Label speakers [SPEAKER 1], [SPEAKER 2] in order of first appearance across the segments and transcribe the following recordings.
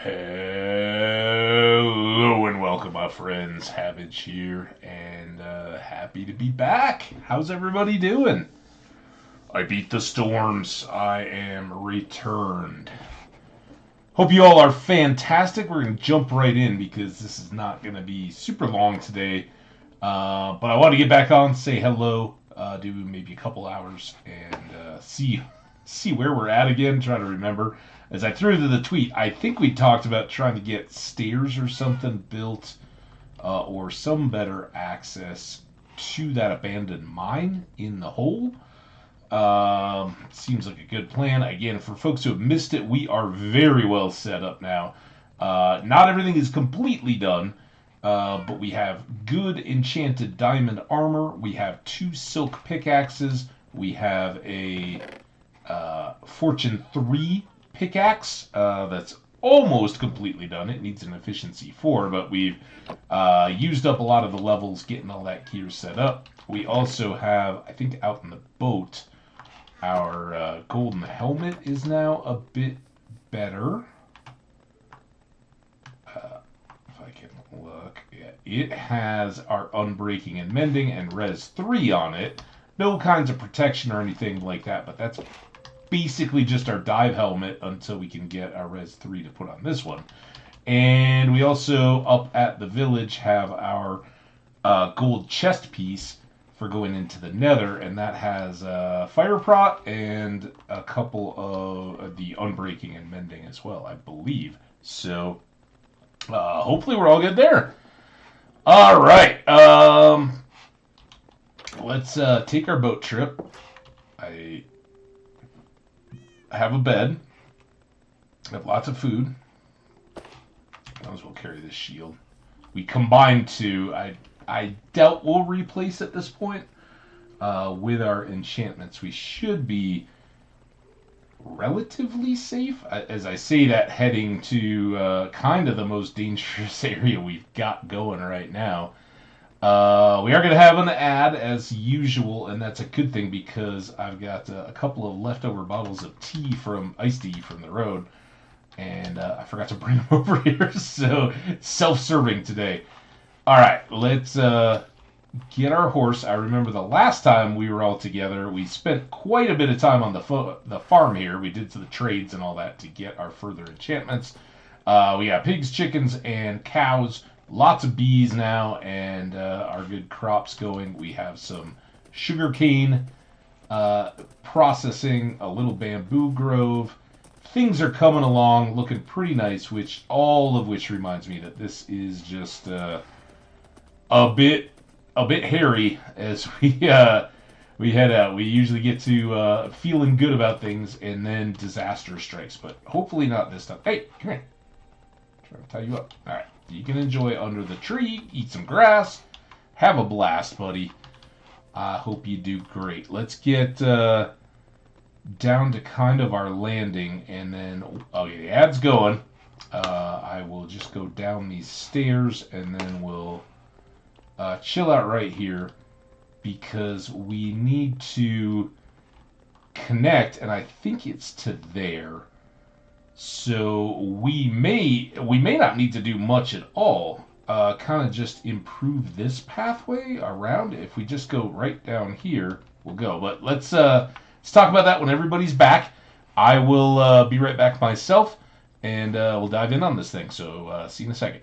[SPEAKER 1] Hello and welcome, my friends. Hambbage here, and happy to be back. How's everybody doing? I beat the storms. I am returned. Hope you all are fantastic. We're going to jump right in because this is not going to be super long today. But I want to get back on, say hello, do maybe a couple hours, and see where we're at again. Try to remember. As I threw to the tweet, I think we talked about trying to get stairs or something built, or some better access to that abandoned mine in the hole. Seems like a good plan. Again, for folks who have missed it, we are very well set up now. Not everything is completely done, but we have good enchanted diamond armor. We have 2 silk pickaxes. We have a Fortune 3 pickaxe that's almost completely done. It needs an efficiency 4, but we've used up a lot of the levels getting all that gear set up. We also have, I think, out in the boat, our golden helmet is now a bit better. If I can look, yeah, it has our unbreaking and mending and res 3 on it. No kinds of protection or anything like that, but that's basically just our dive helmet until we can get our res 3 to put on this one. And we also, up at the village, have our gold chest piece for going into the nether, and that has fire prot and a couple of the unbreaking and mending as well, I believe. So hopefully we're all good there. All right, let's take our boat trip. I have a bed. I have lots of food. Might as well carry this shield. We combined 2. I doubt we'll replace at this point. With our enchantments, we should be relatively safe. As I say that, heading to kind of the most dangerous area we've got going right now. We are going to have an ad as usual, and that's a good thing because I've got a couple of leftover bottles of tea from iced tea from the road, and I forgot to bring them over here, so self-serving today. All right, let's get our horse. I remember the last time we were all together, we spent quite a bit of time on the farm here. We did the trades and all that to get our further enchantments. We got pigs, chickens, and cows. Lots of bees now, and our good crops going. We have some sugarcane processing, a little bamboo grove. Things are coming along, looking pretty nice. All of which reminds me that this is just a bit hairy as we head out. We usually get to feeling good about things, and then disaster strikes. But hopefully not this time. Hey, come here. I'm trying to tie you up. All right. You can enjoy under the tree, eat some grass, have a blast, buddy. I hope you do great. Let's get down to kind of our landing, and then okay, the ad's going. I will just go down these stairs, and then we'll chill out right here because we need to connect, and I think it's to there. So we may not need to do much at all. Kind of just improve this pathway around. If we just go right down here, we'll go. But let's talk about that when everybody's back. I will be right back myself, and we'll dive in on this thing. So see you in a second.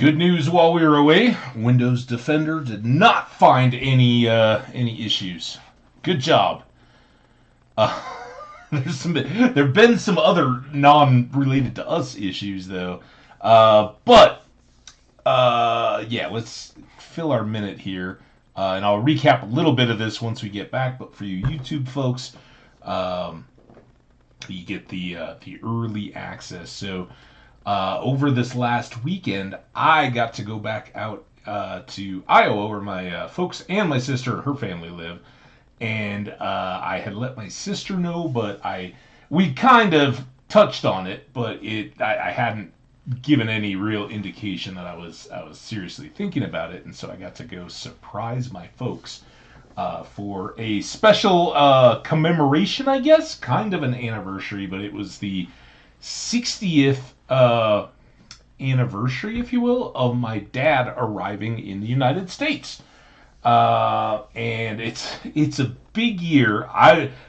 [SPEAKER 1] Good news while we were away, Windows Defender did not find any issues. Good job. Uh, there've been some other non-related to us issues though. But yeah, let's fill our minute here, and I'll recap a little bit of this once we get back. But for you YouTube folks, um, you get the early access. So over this last weekend, I got to go back out to Iowa, where my folks and my sister, her family live, and I had let my sister know, but we kind of touched on it, but I hadn't given any real indication that I was seriously thinking about it, and so I got to go surprise my folks for a special commemoration, I guess, kind of an anniversary, but it was the 60th anniversary, if you will, of my dad arriving in the United States. And it's a big year.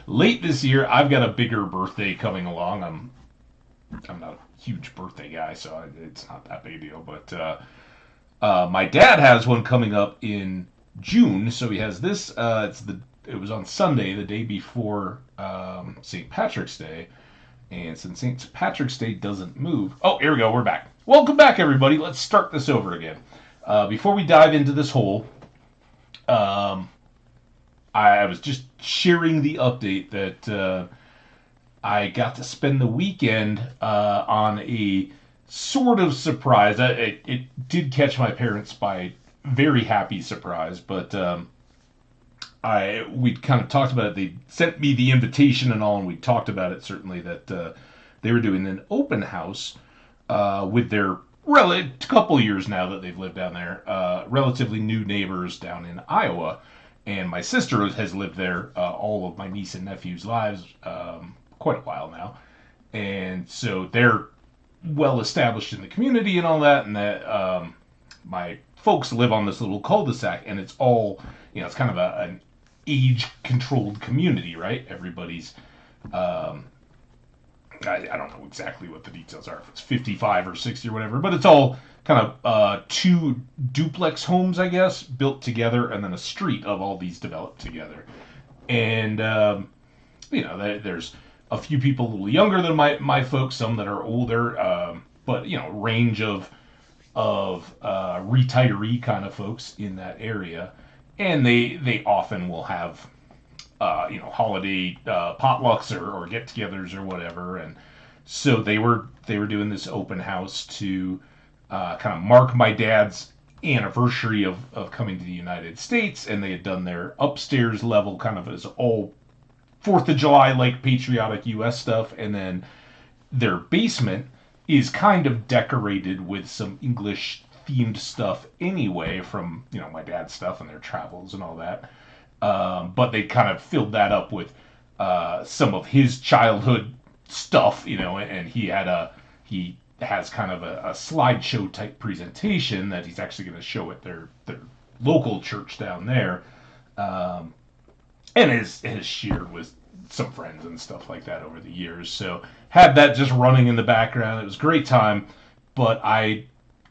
[SPEAKER 1] Late this year, I've got a bigger birthday coming along. I'm not a huge birthday guy, so it's not that big a deal. But my dad has one coming up in June, so he has this. It was on Sunday, the day before St. Patrick's Day, and since St. Patrick's Day doesn't move. Oh, here we go. We're back. Welcome back, everybody. Let's start this over again. Before we dive into this hole, I was just sharing the update that I got to spend the weekend on a sort of surprise. It did catch my parents by very happy surprise, but we kind of talked about it. They sent me the invitation and all, and we talked about it certainly that they were doing an open house with their couple years now that they've lived down there, relatively new neighbors down in Iowa. And my sister has lived there all of my niece and nephew's lives, quite a while now. And so they're well established in the community and all that. And that my folks live on this little cul-de-sac, and it's all, it's kind of an age-controlled community, right? Everybody's, I don't know exactly what the details are, if it's 55 or 60 or whatever, but it's all kind of two duplex homes, I guess, built together, and then a street of all these developed together. And, there's a few people a little younger than my folks, some that are older, but, range of retiree kind of folks in that area. And they often will have, holiday potlucks or get-togethers or whatever. And so they were doing this open house to kind of mark my dad's anniversary of coming to the United States, and they had done their upstairs level kind of as all 4th of July like patriotic U.S. stuff, and then their basement is kind of decorated with some English themed stuff anyway from my dad's stuff and their travels and all that. But they kind of filled that up with some of his childhood stuff, and he has kind of a slideshow type presentation that he's actually going to show at their local church down there, and has shared with some friends and stuff like that over the years. So had that just running in the background. It was a great time, but I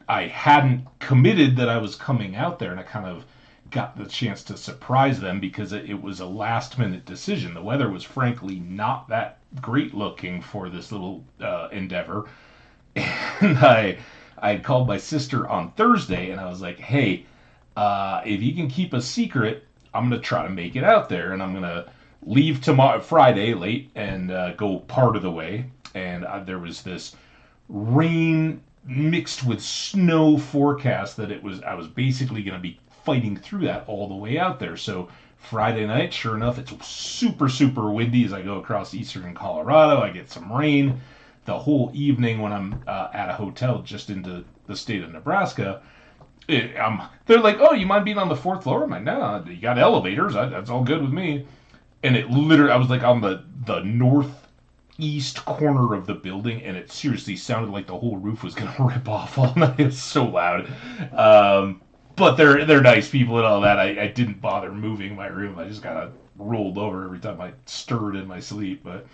[SPEAKER 1] hadn't committed that I was coming out there, and I kind of got the chance to surprise them because it was a last minute decision. The weather was frankly not that great looking for this little endeavor. And I called my sister on Thursday, and I was like, hey, if you can keep a secret, I'm going to try to make it out there, and I'm going to leave tomorrow, Friday, late, and go part of the way. And there was this rain mixed with snow forecast that I was basically going to be fighting through that all the way out there. So Friday night, sure enough, it's super, super windy as I go across eastern Colorado. I get some rain. The whole evening when I'm at a hotel just into the state of Nebraska, they're like, oh, you mind being on the 4th floor? I'm like, no, you got elevators. That's all good with me. And it literally, I was like on the northeast corner of the building, and it seriously sounded like the whole roof was going to rip off all night. It's so loud. But they're nice people and all that. I didn't bother moving my room. I just kind of rolled over every time I stirred in my sleep. But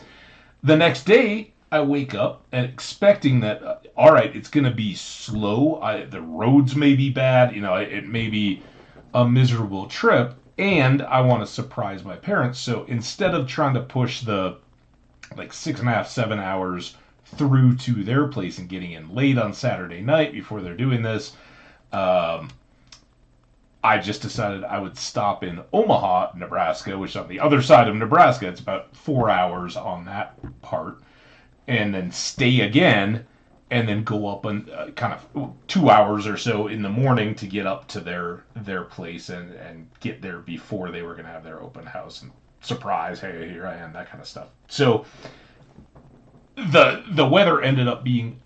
[SPEAKER 1] the next day, I wake up and expecting that, all right, it's going to be slow. The roads may be bad. It may be a miserable trip. And I want to surprise my parents. So instead of trying to push the like 6.5, 7 hours through to their place and getting in late on Saturday night before they're doing this, um, I just decided I would stop in Omaha, Nebraska, which is on the other side of Nebraska. It's about 4 hours on that part, and then stay again, and then go up and kind of 2 hours or so in the morning to get up to their place and get there before they were going to have their open house and surprise, hey, here I am, that kind of stuff. So the weather ended up being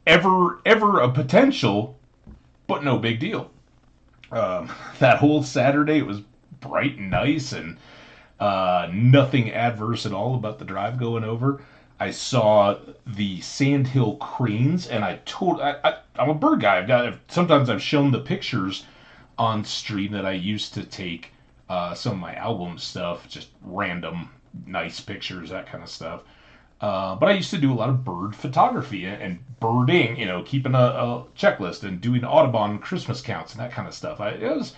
[SPEAKER 1] ever a potential, but no big deal. That whole Saturday it was bright and nice and nothing adverse at all about the drive going over. I saw the sandhill cranes, and I'm a bird guy. Sometimes I've shown the pictures on stream that I used to take some of my album stuff, just random nice pictures, that kind of stuff. But I used to do a lot of bird photography and birding, keeping a checklist and doing Audubon Christmas counts and that kind of stuff. I was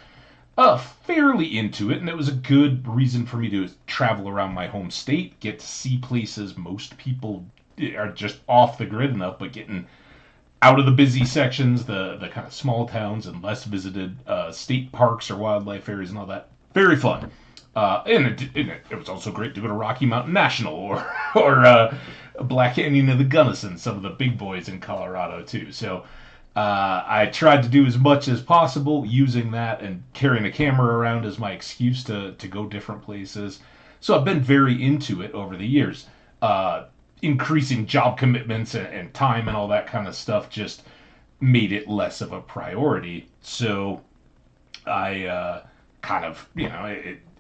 [SPEAKER 1] fairly into it, and it was a good reason for me to travel around my home state, get to see places most people are just off the grid enough, but getting out of the busy sections, the kind of small towns and less visited state parks or wildlife areas and all that. Very fun. And it was also great to go to Rocky Mountain National or Black Canyon of the Gunnison, some of the big boys in Colorado too. So I tried to do as much as possible using that and carrying a camera around as my excuse to go different places. So I've been very into it over the years. Increasing job commitments and time and all that kind of stuff just made it less of a priority. So I kind of,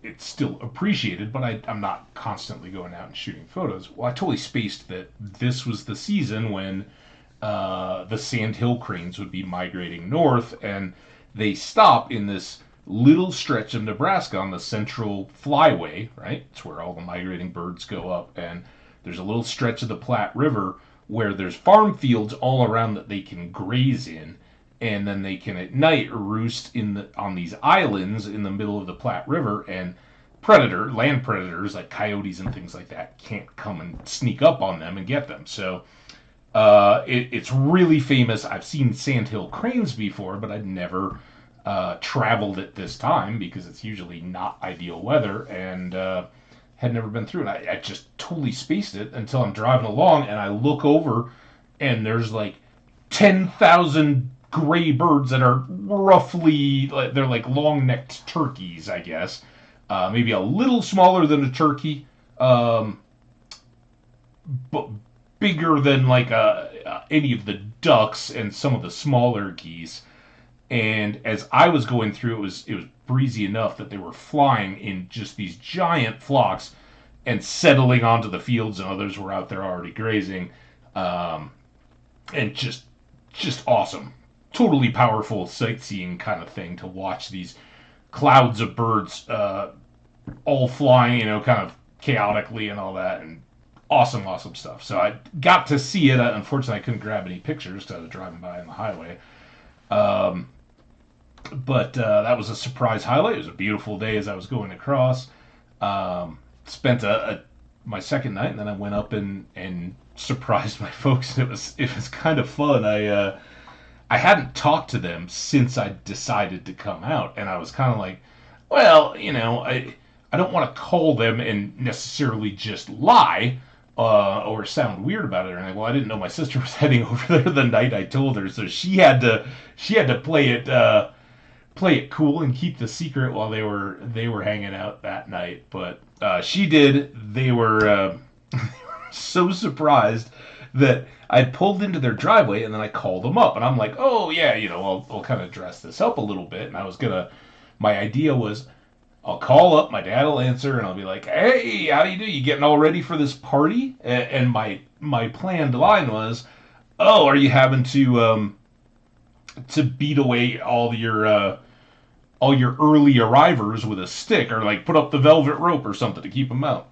[SPEAKER 1] it's still appreciated, but I'm not constantly going out and shooting photos. Well, I totally spaced that this was the season when the sandhill cranes would be migrating north, and they stop in this little stretch of Nebraska on the central flyway, right? It's where all the migrating birds go up, and there's a little stretch of the Platte River where there's farm fields all around that they can graze in, and then they can at night roost on these islands in the middle of the Platte River, and land predators like coyotes and things like that can't come and sneak up on them and get them. So it's really famous. I've seen sandhill cranes before, but I'd never traveled at this time because it's usually not ideal weather, and had never been through it. I just totally spaced it until I'm driving along and I look over and there's like 10,000 gray birds that are roughly, they're like long-necked turkeys, I guess. Maybe a little smaller than a turkey, but bigger than like any of the ducks and some of the smaller geese. And as I was going through, it was breezy enough that they were flying in just these giant flocks and settling onto the fields, and others were out there already grazing, and just awesome, totally powerful sightseeing kind of thing to watch these clouds of birds all flying, kind of chaotically and all that, and awesome stuff. So I got to see it. Unfortunately, I couldn't grab any pictures because I was driving by on the highway. But that was a surprise highlight. It was a beautiful day as I was going across. Spent my second night, and then I went up and surprised my folks. It was kind of fun. I hadn't talked to them since I decided to come out, and I was kind of like, well, I don't want to call them and necessarily just lie or sound weird about it or anything. Well, I didn't know my sister was heading over there the night I told her, so she had to play it cool and keep the secret while they were hanging out that night. But she did. They were so surprised that I pulled into their driveway, and then I called them up, and I'm like, oh yeah, I'll kind of dress this up a little bit, and my idea was, I'll call up, my dad will answer, and I'll be like, hey, how do you do? You getting all ready for this party? And my planned line was, oh, are you having to beat away all your early arrivers with a stick, or like put up the velvet rope or something to keep them out?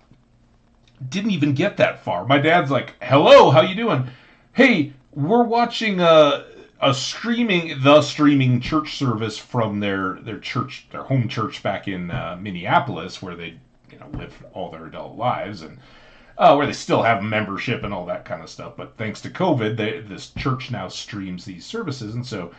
[SPEAKER 1] didn't even get that far. My dad's like, "Hello, how you doing? Hey, we're watching the streaming church service from their church, their home church back in Minneapolis, where they live all their adult lives, and where they still have membership and all that kind of stuff. But thanks to COVID, this church now streams these services, and so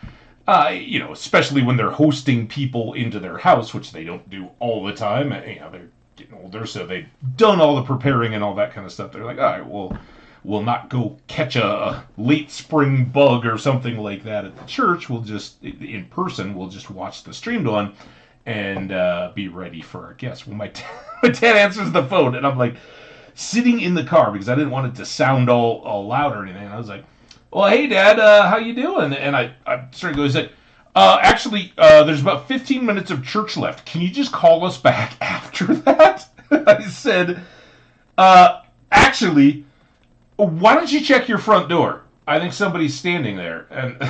[SPEAKER 1] especially when they're hosting people into their house, which they don't do all the time. They're getting older, so they've done all the preparing and all that kind of stuff. They're like, all right, well, we'll not go catch a late spring bug or something like that at the church. We'll just, in person, we'll just watch the streamed one and be ready for our guests. Well, my dad answers the phone, and I'm like sitting in the car because I didn't want it to sound all loud or anything. And I was like, well, hey, Dad, how you doing? And I started going, he's like, actually, there's about 15 minutes of church left. Can you just call us back after that? I said, actually, why don't you check your front door? I think somebody's standing there. And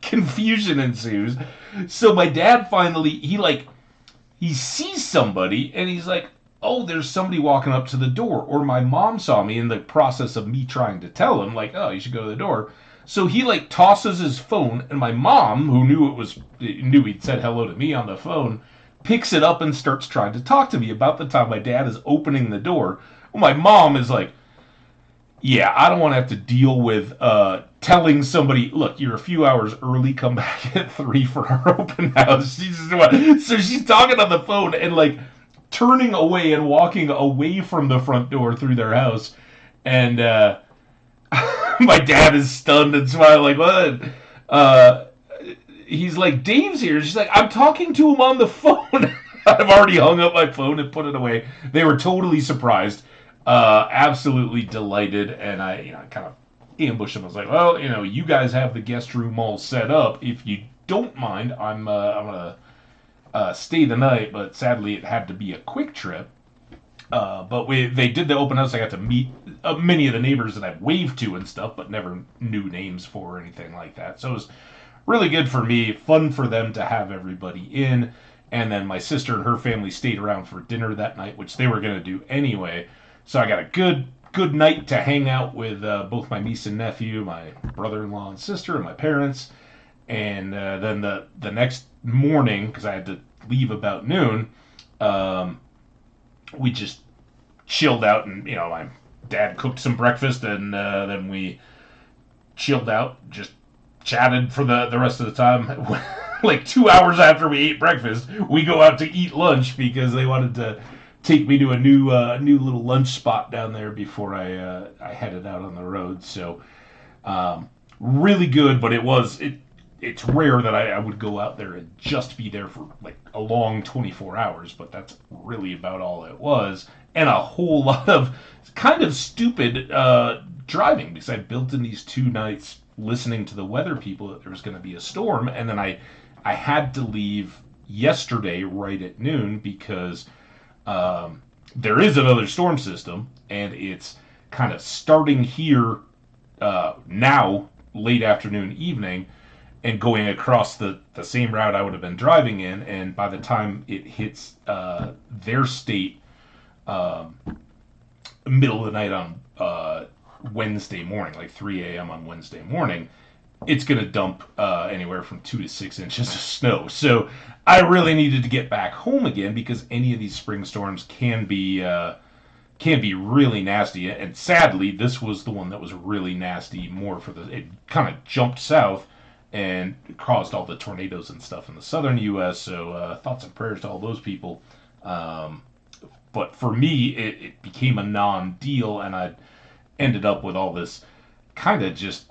[SPEAKER 1] confusion ensues. So my dad finally, he sees somebody, and he's like, oh, there's somebody walking up to the door. Or my mom saw me in the process of me trying to tell him, like, oh, you should go to the door. So he tosses his phone, and my mom, who knew he'd said hello to me on the phone, picks it up and starts trying to talk to me about the time my dad is opening the door. Well, my mom is like, yeah, I don't want to have to deal with telling somebody, look, you're a few hours early, come back at 3 for our open house. So she's talking on the phone and turning away and walking away from the front door through their house. And my dad is stunned and smiling like, what? He's like, Dave's here. She's like, I'm talking to him on the phone. I've already hung up my phone and put it away. They were totally surprised. Absolutely delighted, and I kind of ambushed them. I was like, well, you guys have the guest room all set up. If you don't mind, I'm gonna stay the night, but sadly it had to be a quick trip. But they did the open house. I got to meet many of the neighbors that I've waved to and stuff, but never knew names for or anything like that. So it was really good for me, fun for them to have everybody in. And then my sister and her family stayed around for dinner that night, which they were going to do anyway. So I got a good night to hang out with both my niece and nephew, my brother-in-law and sister, and my parents. And then the next morning, because I had to leave about noon, we just chilled out, and my dad cooked some breakfast, and then we chilled out, just chatted for the rest of the time. 2 hours after we ate breakfast, we go out to eat lunch because they wanted to take me to a new little lunch spot down there before I headed out on the road. So really good, but it's rare that I would go out there and just be there for a long 24 hours, but that's really about all it was. And a whole lot of kind of stupid driving, because I built in these 2 nights listening to the weather people that there was going to be a storm, and then I had to leave yesterday right at noon because there is another storm system, and it's kind of starting here now, late afternoon, evening, and going across the same route I would have been driving in, and by the time it hits their state middle of the night on Wednesday morning, 3 a.m. on Wednesday morning, it's going to dump anywhere from 2 to 6 inches of snow. So I really needed to get back home again because any of these spring storms can be really nasty. And sadly, this was the one that was really nasty. It kind of jumped south and caused all the tornadoes and stuff in the southern U.S. So thoughts and prayers to all those people. But for me, it became a non-deal, and I ended up with all this kind of just,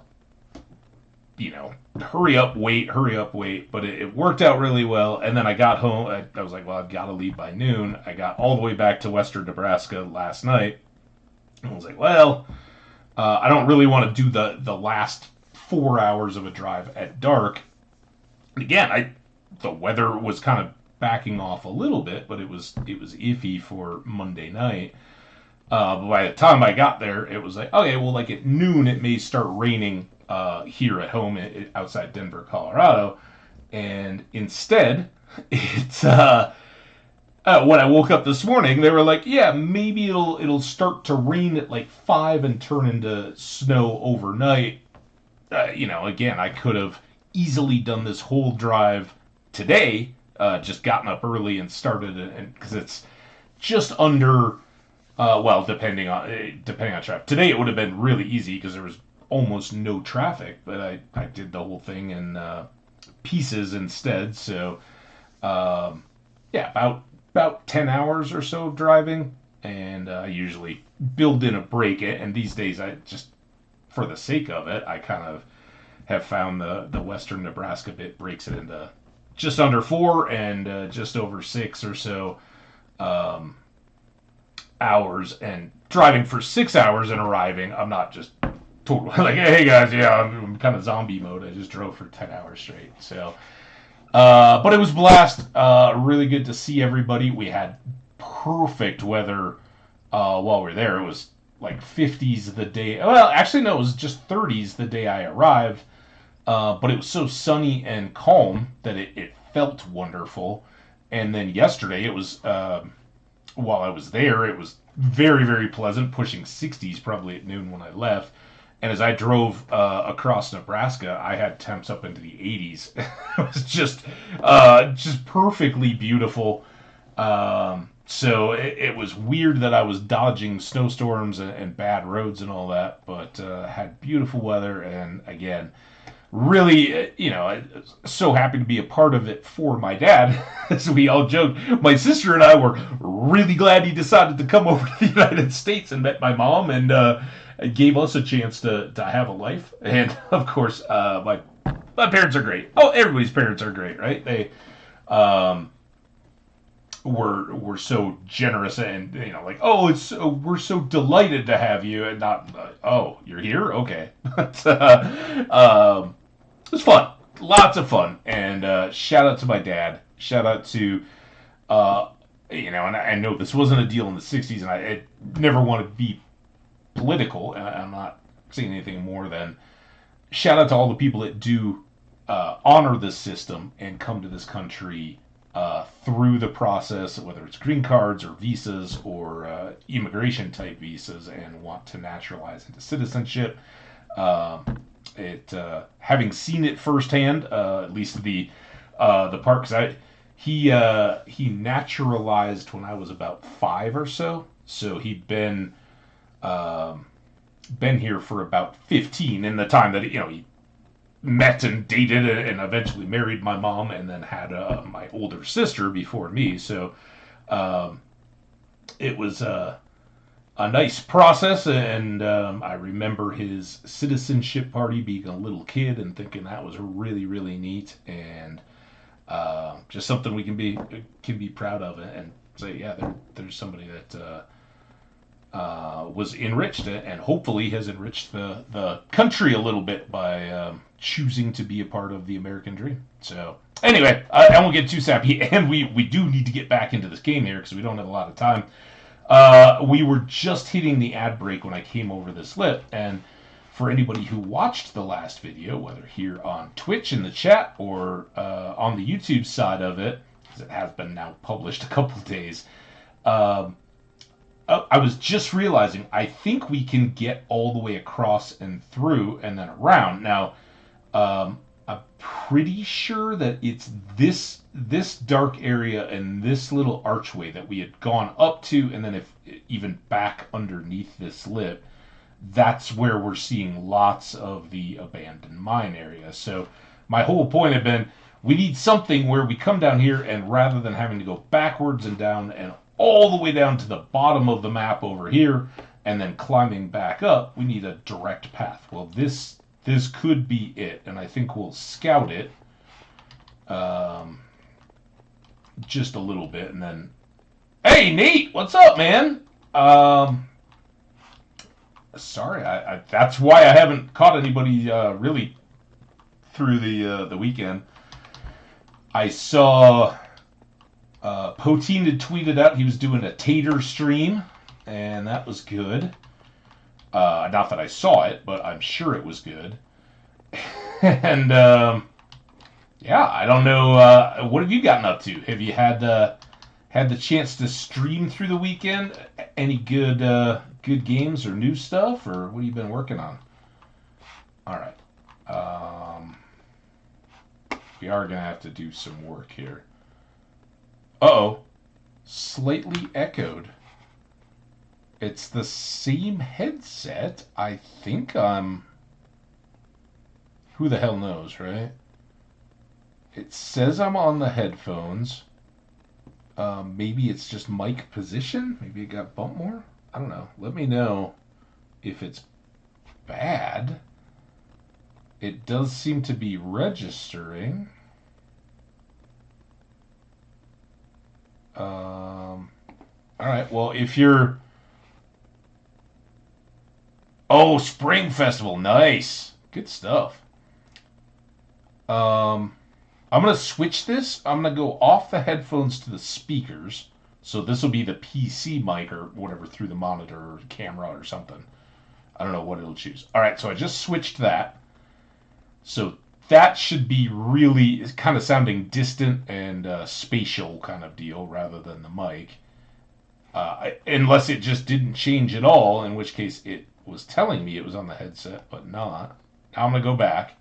[SPEAKER 1] hurry up, wait. But it worked out really well. And then I got home. I was like, well, I've got to leave by noon. I got all the way back to western Nebraska last night. And I was like, well, I don't really want to do the last 4 hours of a drive at dark. And again, the weather was kind of backing off a little bit, but it was iffy for Monday night. But by the time I got there, it was like, okay, well, at noon it may start raining here at home outside Denver, Colorado, and instead it when I woke up this morning, they were like, "Yeah, maybe it'll start to rain at like 5 and turn into snow overnight." Again, I could have easily done this whole drive today, just gotten up early and started it, and because it's just under, well, depending on traffic. Today it would have been really easy because there was almost no traffic, but I did the whole thing in pieces instead. So yeah, about 10 hours or so of driving, and I usually build in a break. And these days, I just for the sake of it, I kind of have found the western Nebraska bit breaks it into just under 4 and just over 6 or so um, hours. And driving for 6 hours and arriving, I'm not just totally like, hey guys, yeah, I'm kind of zombie mode. I just drove for 10 hours straight. So, but it was a blast. Really good to see everybody. We had perfect weather while we were there. It was like 50s the day. Well, actually, no, it was just 30s the day I arrived. But it was so sunny and calm that it felt wonderful. And then yesterday, it was while I was there, it was very, very pleasant, pushing 60s probably at noon when I left. And as I drove across Nebraska, I had temps up into the 80s. It was just perfectly beautiful. So it was weird that I was dodging snowstorms and bad roads and all that, but had beautiful weather. And again, really, so happy to be a part of it for my dad. As we all joked, my sister and I were really glad he decided to come over to the United States and met my mom, and gave us a chance to have a life. And of course, my parents are great. Oh, everybody's parents are great, right? They um, were so generous, and like, oh, we're so delighted to have you, and not oh, you're here, okay. But it was fun, lots of fun, and shout out to my dad. Shout out to uh, and I know this wasn't a deal in the '60s, and I never want to be political, and I'm not saying anything more than shout out to all the people that do honor this system and come to this country through the process, whether it's green cards or visas or immigration type visas, and want to naturalize into citizenship. It Having seen it firsthand, at least the part, because he naturalized when I was about 5 or so, so he'd been here for about 15 in the time that he met and dated and eventually married my mom, and then had my older sister before me. So um, it was a nice process, and I remember his citizenship party being a little kid and thinking that was really, really neat, and just something we can be proud of, and say, yeah, there's somebody that was enriched, and hopefully has enriched the country a little bit by choosing to be a part of the American dream. So anyway, I won't get too sappy, and we do need to get back into this game here because we don't have a lot of time. We were just hitting the ad break when I came over this lip, and for anybody who watched the last video, whether here on Twitch in the chat or on the YouTube side of it, because it has been now published a couple of days, um, I was just realizing I think we can get all the way across and through and then around. Now, I'm pretty sure that it's this dark area and this little archway that we had gone up to, and then if even back underneath this lip, that's where we're seeing lots of the abandoned mine area. So my whole point had been, we need something where we come down here, and rather than having to go backwards and down and all the way down to the bottom of the map over here and then climbing back up, we need a direct path. Well, this could be it, and I think we'll scout it just a little bit, and then, hey, Nate, what's up, man? Sorry, that's why I haven't caught anybody really through the weekend. I saw Poteen had tweeted out he was doing a tater stream, and that was good. Not that I saw it, but I'm sure it was good. And yeah, I don't know. What have you gotten up to? Have you had had the chance to stream through the weekend. Any good games or new stuff, or what have you been working on? All right. We are gonna have to do some work here. Uh-oh. Slightly echoed. It's the same headset. I think I'm... Who the hell knows, right? It says I'm on the headphones. Maybe it's just mic position. Maybe it got bumped more. I don't know. Let me know if it's bad. It does seem to be registering. All right. Well, if you're... Oh, Spring Festival. Nice. Good stuff. I'm going to switch this. I'm going to go off the headphones to the speakers. So this will be the PC mic or whatever through the monitor or camera or something. I don't know what it'll choose. All right, so I just switched that. So that should be really kind of sounding distant and spatial kind of deal rather than the mic. Unless it just didn't change at all, in which case it was telling me it was on the headset, but not. Now I'm going to go back.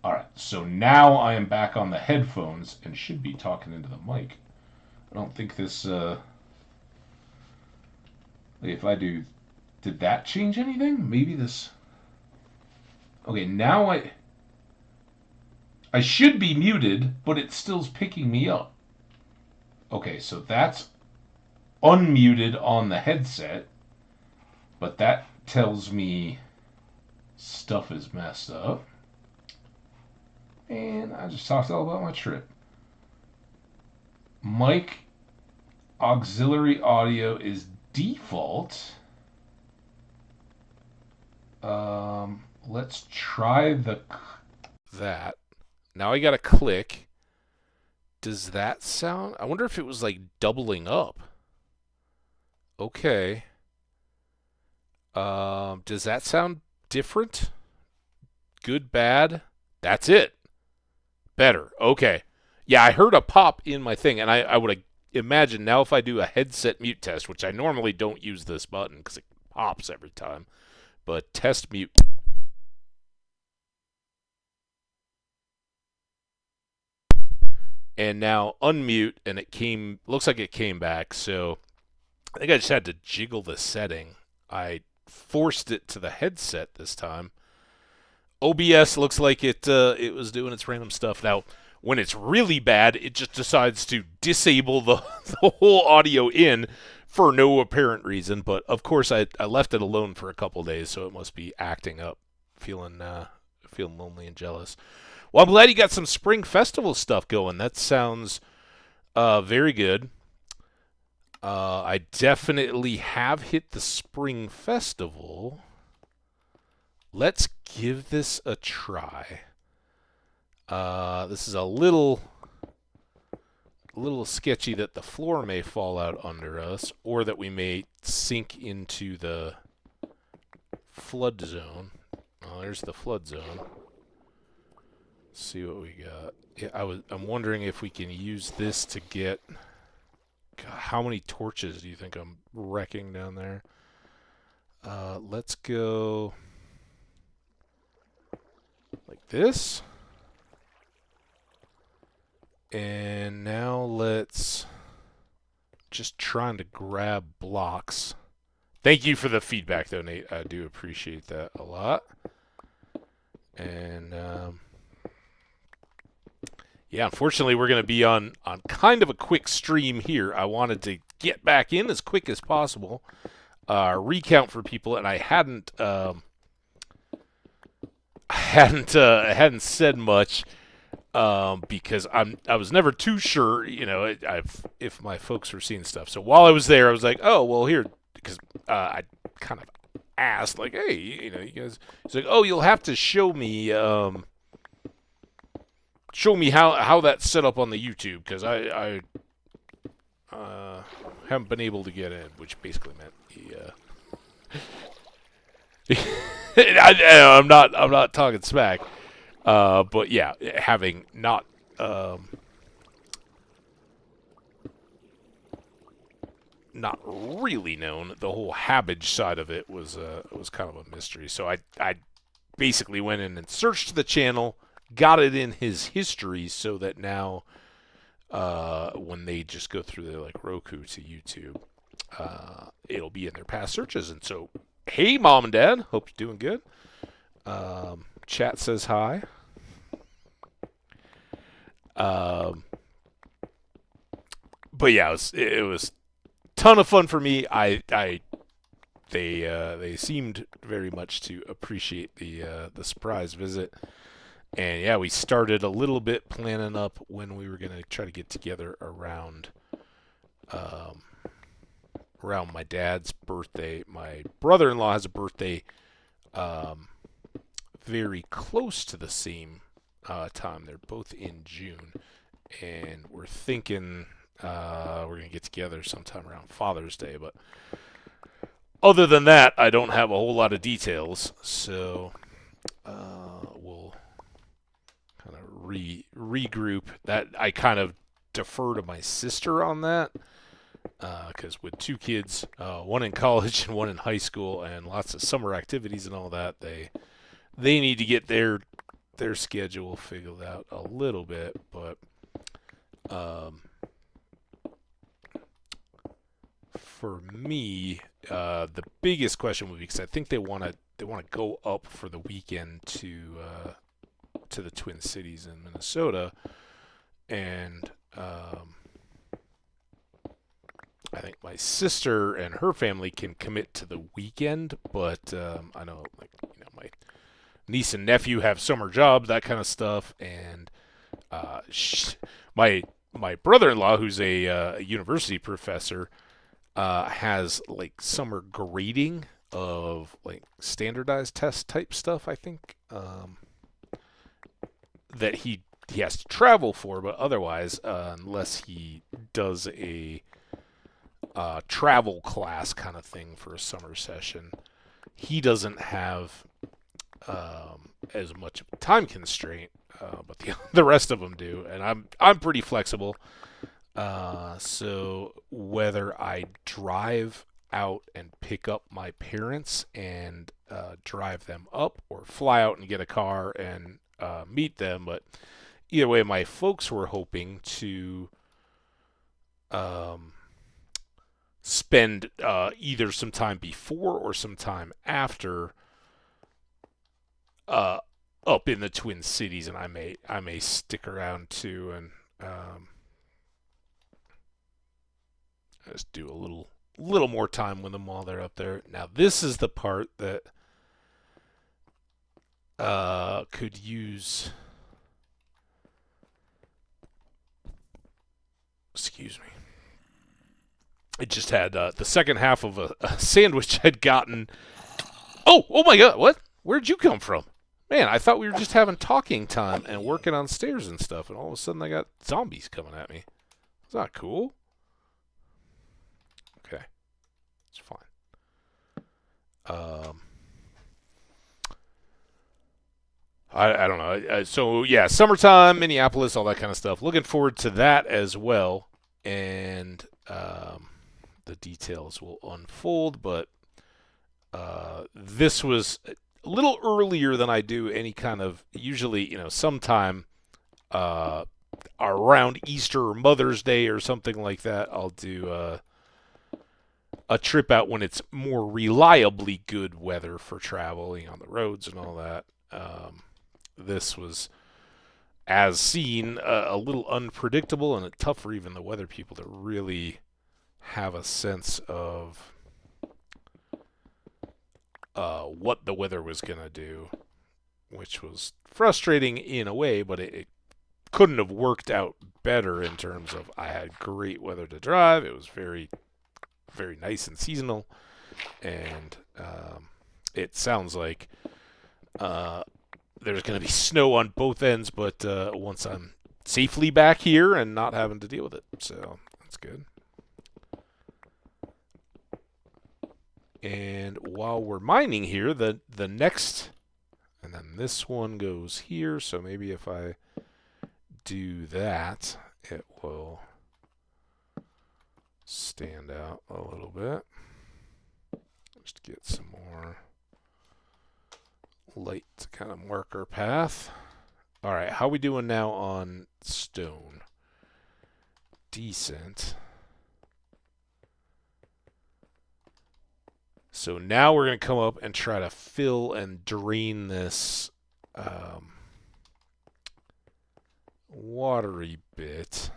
[SPEAKER 1] All right, so now I am back on the headphones and should be talking into the mic. I don't think this... if I do... Did that change anything? Maybe this... Okay, now I should be muted, but it still's picking me up. Okay, so that's unmuted on the headset, but that tells me stuff is messed up. And I just talked all about my trip. Mic auxiliary audio is default. Let's try that. Now I gotta click. Does that sound? I wonder if it was like doubling up. Okay. Does that sound different? Good, bad? That's it. Better. Okay. Yeah, I heard a pop in my thing, and I would imagine now if I do a headset mute test, which I normally don't use this button because it pops every time, but test mute. And now unmute, and it looks like it came back, so I think I just had to jiggle the setting. I forced it to the headset this time. OBS looks like it was doing its random stuff. Now, when it's really bad, it just decides to disable the whole audio in for no apparent reason. But, of course, I left it alone for a couple days, so it must be acting up, feeling lonely and jealous. Well, I'm glad you got some Spring Festival stuff going. That sounds very good. I definitely have hit the Spring Festival. Let's give this a try. This is a little sketchy that the floor may fall out under us, or that we may sink into the flood zone. Oh, there's the flood zone. Let's see what we got. Yeah, I'm wondering if we can use this to get... God, how many torches do you think I'm wrecking down there? Let's go like this. And now let's just trying to grab blocks. Thank you for the feedback, though, Nate. I do appreciate that a lot. And yeah, unfortunately, we're going to be on kind of a quick stream here. I wanted to get back in as quick as possible, recount for people, and I hadn't said much because I was never too sure, if my folks were seeing stuff. So while I was there, I was like, oh well, here, because I kind of asked, like, hey, you guys. It's like, oh, you'll have to show me. Show me how that's set up on the YouTube, because I haven't been able to get in, which basically meant I'm not talking smack, but yeah, having not
[SPEAKER 2] not really known. The whole Hambbage side of it was kind of a mystery. So I basically went in and searched the channel, got it in his history, so that now when they just go through their like Roku to YouTube, it'll be in their past searches. And so, hey, mom and dad, hope you're doing good. Chat says hi. But yeah, it was ton of fun for me. They seemed very much to appreciate the surprise visit, and yeah, we started a little bit planning up when we were gonna try to get together around around my dad's birthday. My brother-in-law has a birthday very close to the same time. They're both in June, and we're thinking we're going to get together sometime around Father's Day. But other than that, I don't have a whole lot of details, so we'll kind of regroup. That I kind of defer to my sister on that, because with two kids, one in college and one in high school, and lots of summer activities and all that, they need to get their schedule figured out a little bit. But for me, the biggest question would be, because I think they want to go up for the weekend to the Twin Cities in Minnesota, and I think my sister and her family can commit to the weekend, but I know, like, my niece and nephew have summer jobs, that kind of stuff, and my brother-in-law, who's a university professor, has like summer grading of like standardized test type stuff, I think, that he has to travel for, but otherwise, unless he does a travel class kind of thing for a summer session, he doesn't have as much of a time constraint, but the rest of them do, and I'm pretty flexible. So whether I drive out and pick up my parents and drive them up, or fly out and get a car and meet them, but either way, my folks were hoping to spend either some time before or some time after up in the Twin Cities, and I may stick around too, and just do a little more time with them while they're up there. Now, this is the part that could use. Excuse me. It just had the second half of a sandwich I'd gotten. Oh my God! What? Where'd you come from? Man, I thought we were just having talking time and working on stairs and stuff, and all of a sudden I got zombies coming at me. Is that cool? Okay, it's fine. I don't know. So yeah, summertime, Minneapolis, all that kind of stuff. Looking forward to that as well, and the details will unfold. But this was a little earlier than I do any kind of, usually, sometime around Easter or Mother's Day or something like that. I'll do a trip out when it's more reliably good weather for traveling on the roads and all that. This was, as seen, a little unpredictable, and it's tough for even the weather people to really have a sense of what the weather was going to do, which was frustrating in a way, but it couldn't have worked out better in terms of I had great weather to drive. It was very, very nice and seasonal, and it sounds like there's going to be snow on both ends, but once I'm safely back here and not having to deal with it, so that's good. And while we're mining here, the next, and then this one goes here, so maybe if I do that, it will stand out a little bit. Just get some more light to kind of mark our path. All right, how we doing now on stone? Decent. So now we're going to come up and try to fill and drain this watery bit.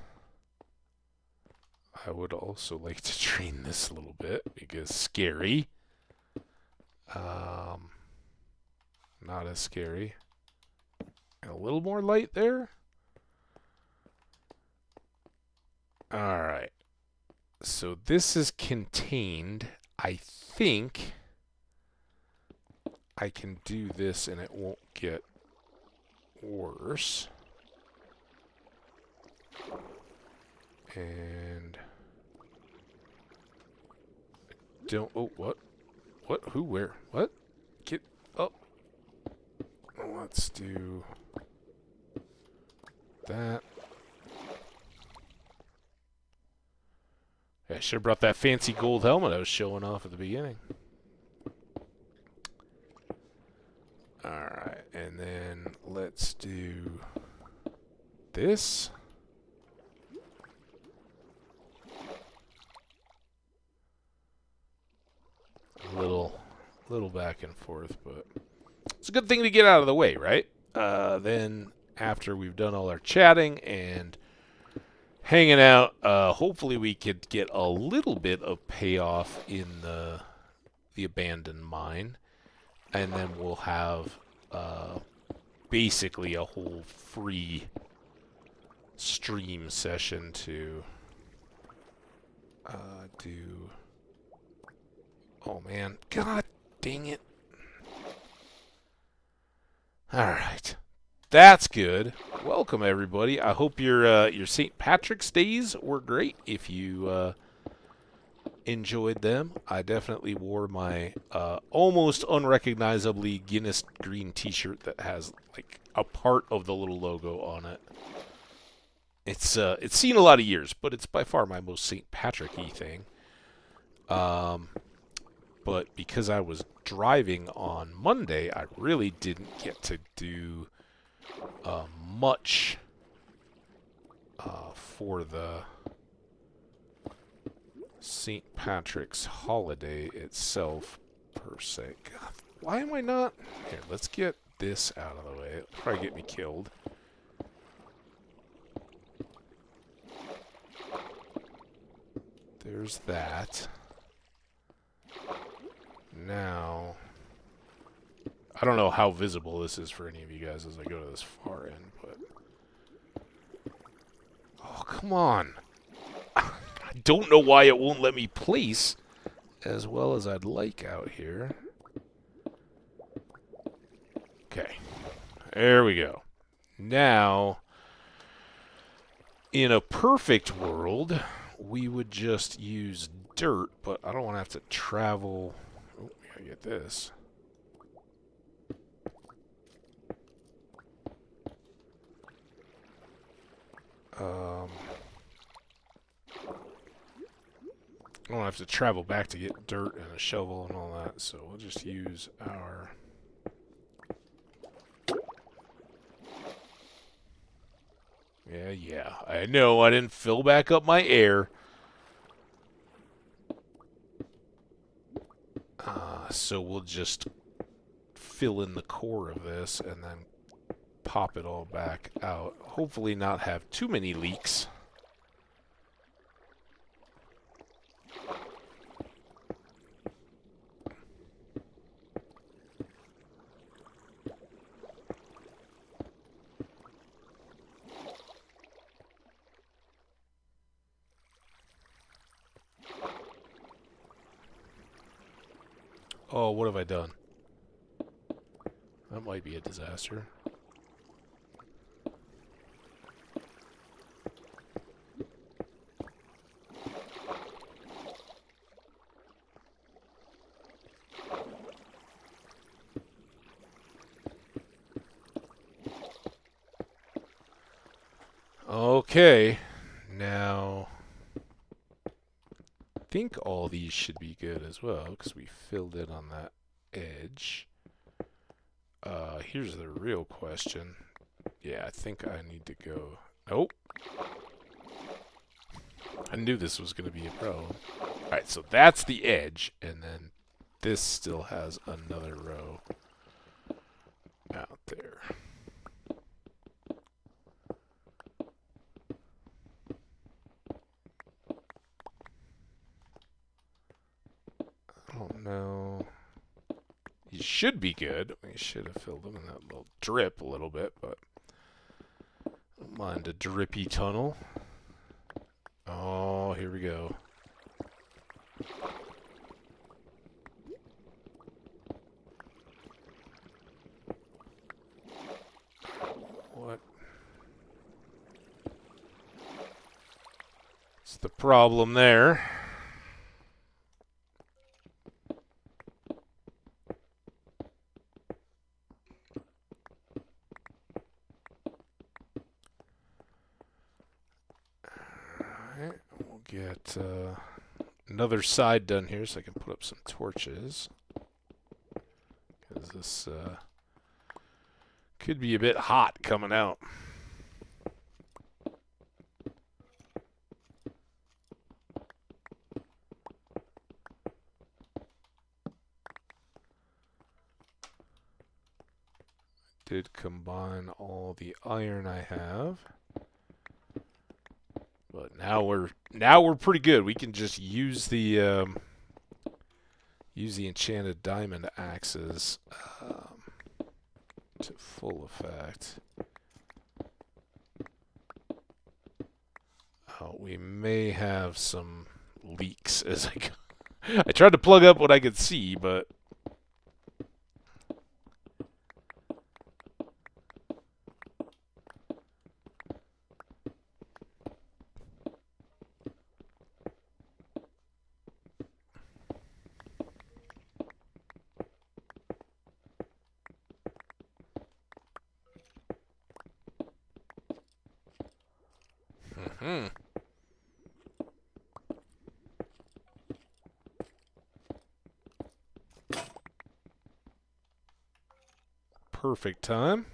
[SPEAKER 2] I would also like to drain this a little bit because scary. Not as scary. And a little more light there. Alright. So this is contained. I think I can do this and it won't get worse. And don't, oh, what? What? Who? Where? What? Get up. Let's do that. Yeah, I should have brought that fancy gold helmet I was showing off at the beginning. Alright, and then let's do this. Little back and forth, but it's a good thing to get out of the way, right? Then after we've done all our chatting and hanging out, hopefully we could get a little bit of payoff in the abandoned mine, and then we'll have basically a whole free stream session to do. Oh man, god dang it. Alright. That's good. Welcome everybody. I hope your St. Patrick's days were great. If you enjoyed them. I definitely wore my almost unrecognizably Guinness green t-shirt that has like a part of the little logo on it. It's seen a lot of years, but it's by far my most St. Patrick-y thing. But because I was driving on Monday, I really didn't get to do much for the St. Patrick's holiday itself, per se. God, why am I not? Here, let's get this out of the way. It'll probably get me killed. There's that. Now, I don't know how visible this is for any of you guys as I go to this far end, but... Oh, come on. I don't know why it won't let me place as well as I'd like out here. Okay. There we go. Now, in a perfect world, we would just use dirt, but I don't want to have to travel... Oh, we gotta get this. I don't have to travel back to get dirt and a shovel and all that, so we'll just use our... Yeah, I know I didn't fill back up my air. So we'll just fill in the core of this and then pop it all back out. Hopefully not have too many leaks. Oh, what have I done? That might be a disaster. Okay, now think all these should be good as well, because we filled in on that edge. Here's the real question. Yeah, I think I need to go... Nope. I knew this was going to be a problem. Alright, so that's the edge, and then this still has another row out there. I don't know. You should be good. We should have filled them in that little drip a little bit, but I don't mind a drippy tunnel. Oh, here we go. What? What's the problem there? We'll get another side done here so I can put up some torches. Because this could be a bit hot coming out. Did combine all the iron I have. But now we're pretty good. We can just use the enchanted diamond axes to full effect. We may have some leaks as I go. I tried to plug up what I could see, but perfect time.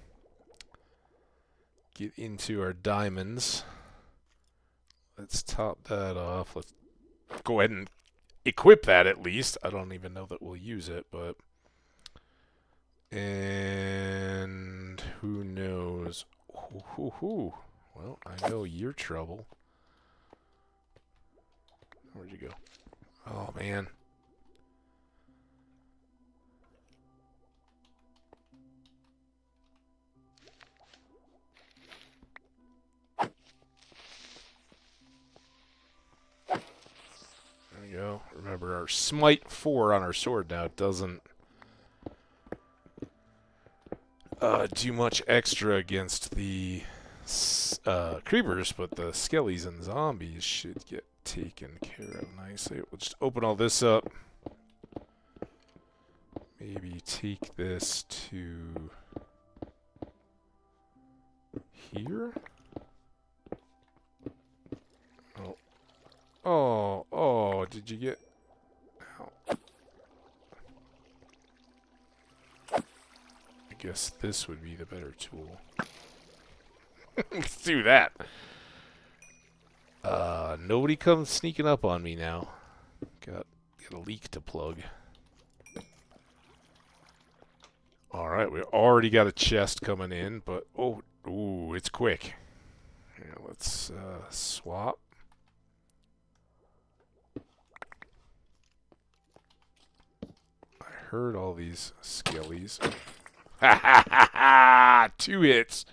[SPEAKER 2] Get into our diamonds. Let's top that off. Let's go ahead and equip that at least. I don't even know that we'll use it, but... And who knows? Well, I know you're trouble. Where'd you go? Oh, man. There we go. Remember, our Smite 4 on our sword now doesn't do much extra against the creepers, but the skellies and zombies should get taken care of nicely. We'll just open all this up. Maybe take this to here. Oh, did you get... Ow. I guess this would be the better tool. Let's do that. Nobody comes sneaking up on me now. Got a leak to plug. Alright, we already got a chest coming in, but... ooh, it's quick. Here, let's swap. I heard all these skellies. Ha ha ha ha! 2 hits.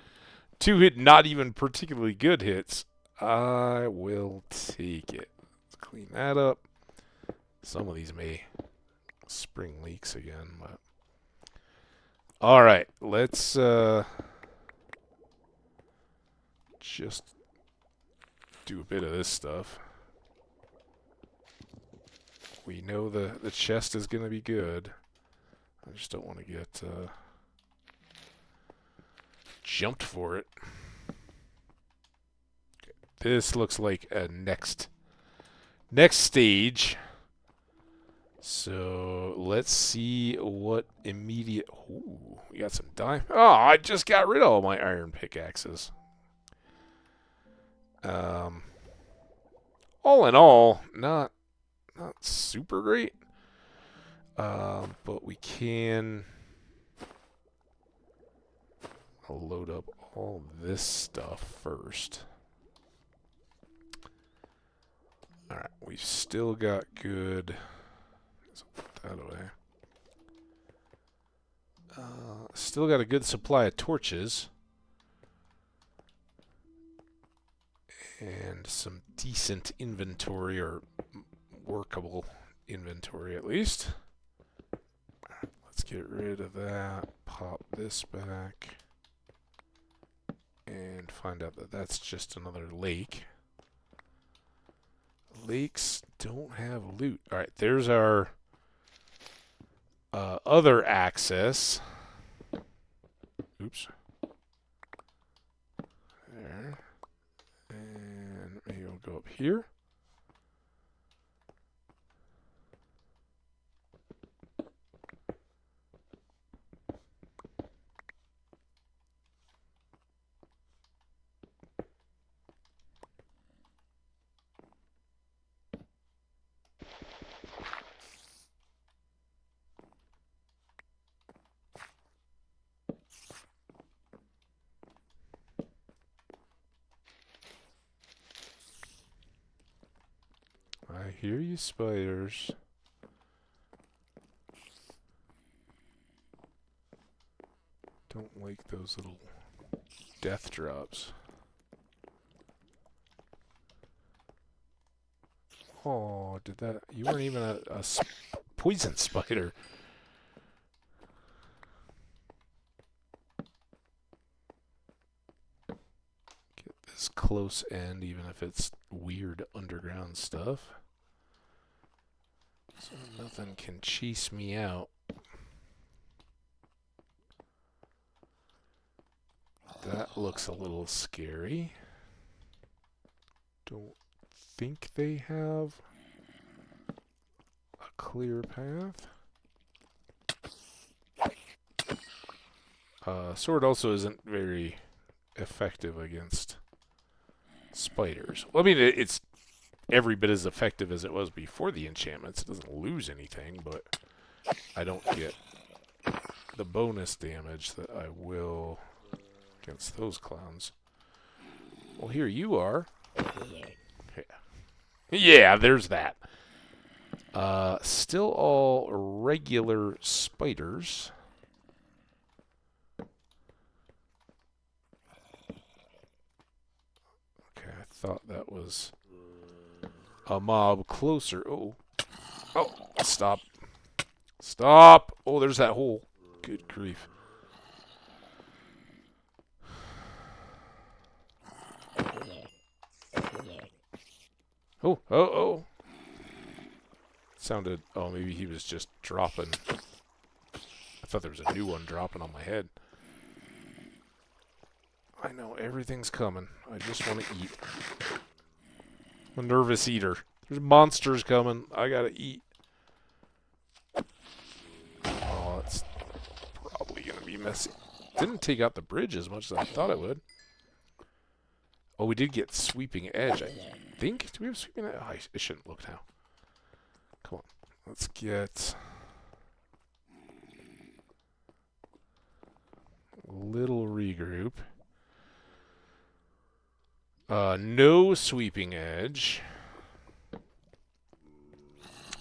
[SPEAKER 2] 2 hit, not even particularly good hits. I will take it. Let's clean that up. Some of these may spring leaks again, but... Alright, let's just do a bit of this stuff. We know the chest is going to be good. I just don't want to get jumped for it. Okay. This looks like a next Next stage. So let's see what immediate. Ooh, we got some diamond. Oh, I just got rid of all my iron pickaxes. All in all, not super great. But we can load up all this stuff first. Alright, we've still got good. Let's put that away. Still got a good supply of torches. And some decent inventory, or workable inventory at least. Let's get rid of that. Pop this back. And find out that that's just another lake. Lakes don't have loot. Alright, there's our other access. Oops. There. And maybe we'll go up here. I hear you, spiders. Don't like those little death drops. Oh, did that? You weren't even a poison spider. Get this close end, even if it's weird underground stuff. So nothing can chase me out. That looks a little scary. Don't think they have a clear path. Sword also isn't very effective against spiders. Well, I mean, it's every bit as effective as it was before the enchantments. It doesn't lose anything, but I don't get the bonus damage that I will against those clowns. Well, here you are. Yeah, there's that. Still all regular spiders. Okay, I thought that was a mob closer. Oh. Oh, stop. Stop. Oh, there's that hole. Good grief. Oh, oh, oh. Sounded, oh, maybe he was just dropping. I thought there was a new one dropping on my head. I know, everything's coming. I just want to eat. I'm a nervous eater. There's monsters coming. I gotta eat. Oh, it's probably gonna be messy. Didn't take out the bridge as much as I thought it would. Oh, we did get sweeping edge, I think. Do we have sweeping edge? Oh, I shouldn't look now. Come on. Let's get a little regroup. No sweeping edge.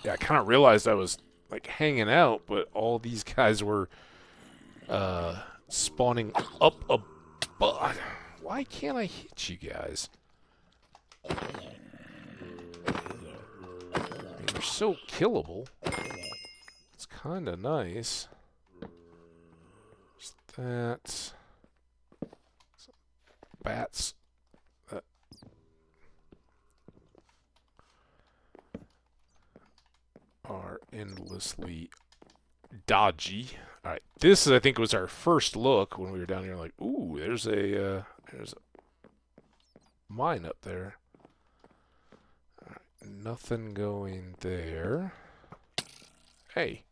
[SPEAKER 2] Yeah, I kind of realized I was like hanging out, but all these guys were spawning up above. Why can't I hit you guys? I mean, they're so killable. It's kind of nice. There's that. Some bats. That. Are endlessly dodgy. All right, this I think was our first look when we were down here. Like, ooh, there's a mine up there. All right, nothing going there. Hey,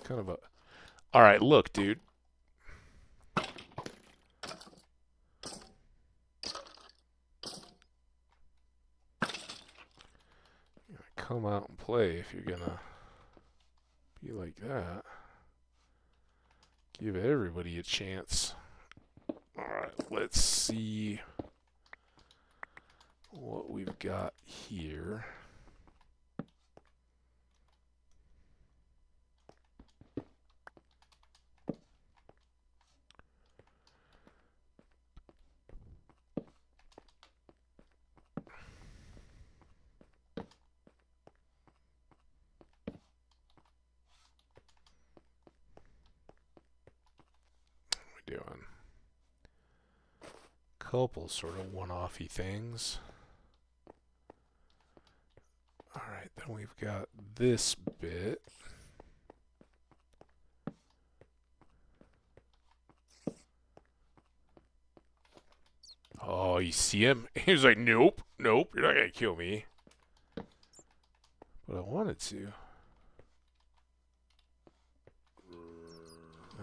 [SPEAKER 2] kind of a... Alright, look, dude. Come out and play if you're gonna be like that. Give everybody a chance. Alright, let's see what we've got here. Doing couple sort of one-offy things. Alright, then we've got this bit. Oh, you see him? He was like, nope, nope, you're not gonna kill me. But I wanted to.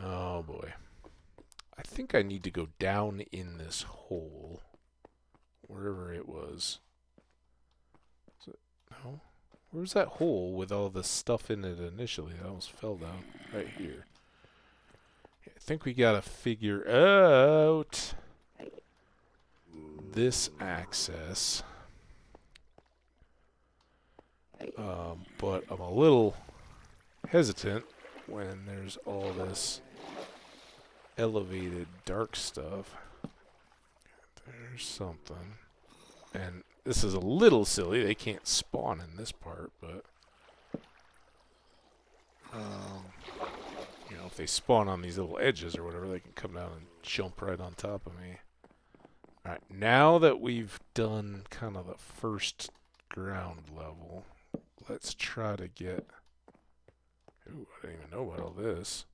[SPEAKER 2] Oh boy. I think I need to go down in this hole. Wherever it was. Is it, no? Where's that hole with all the stuff in it initially? I almost fell down. Right here. I think we gotta figure out this access. But I'm a little hesitant when there's all this elevated dark stuff. There's something. And this is a little silly. They can't spawn in this part, but you know, if they spawn on these little edges or whatever, they can come down and jump right on top of me. Alright, now that we've done kind of the first ground level, let's try to get... Ooh, I didn't even know about all this.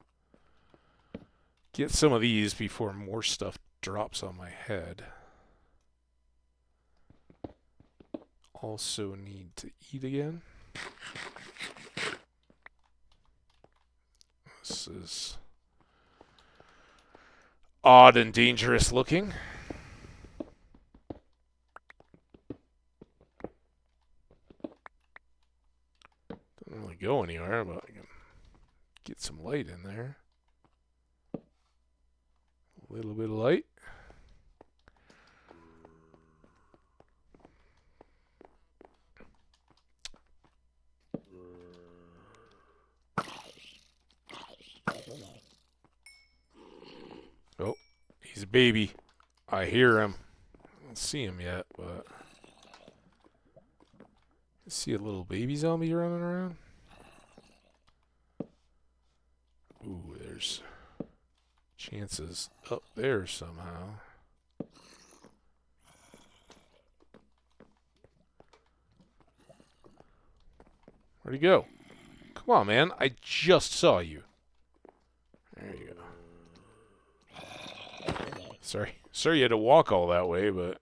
[SPEAKER 2] Get some of these before more stuff drops on my head. Also need to eat again. This is odd and dangerous looking. Doesn't really go anywhere, but I can get some light in there. A little bit of light. Oh, he's a baby. I hear him. I don't see him yet, but I see a little baby zombie running around. Ooh, there's chances up there somehow. Where'd he go? Come on, man. I just saw you. There you go. Sorry you had to walk all that way, but...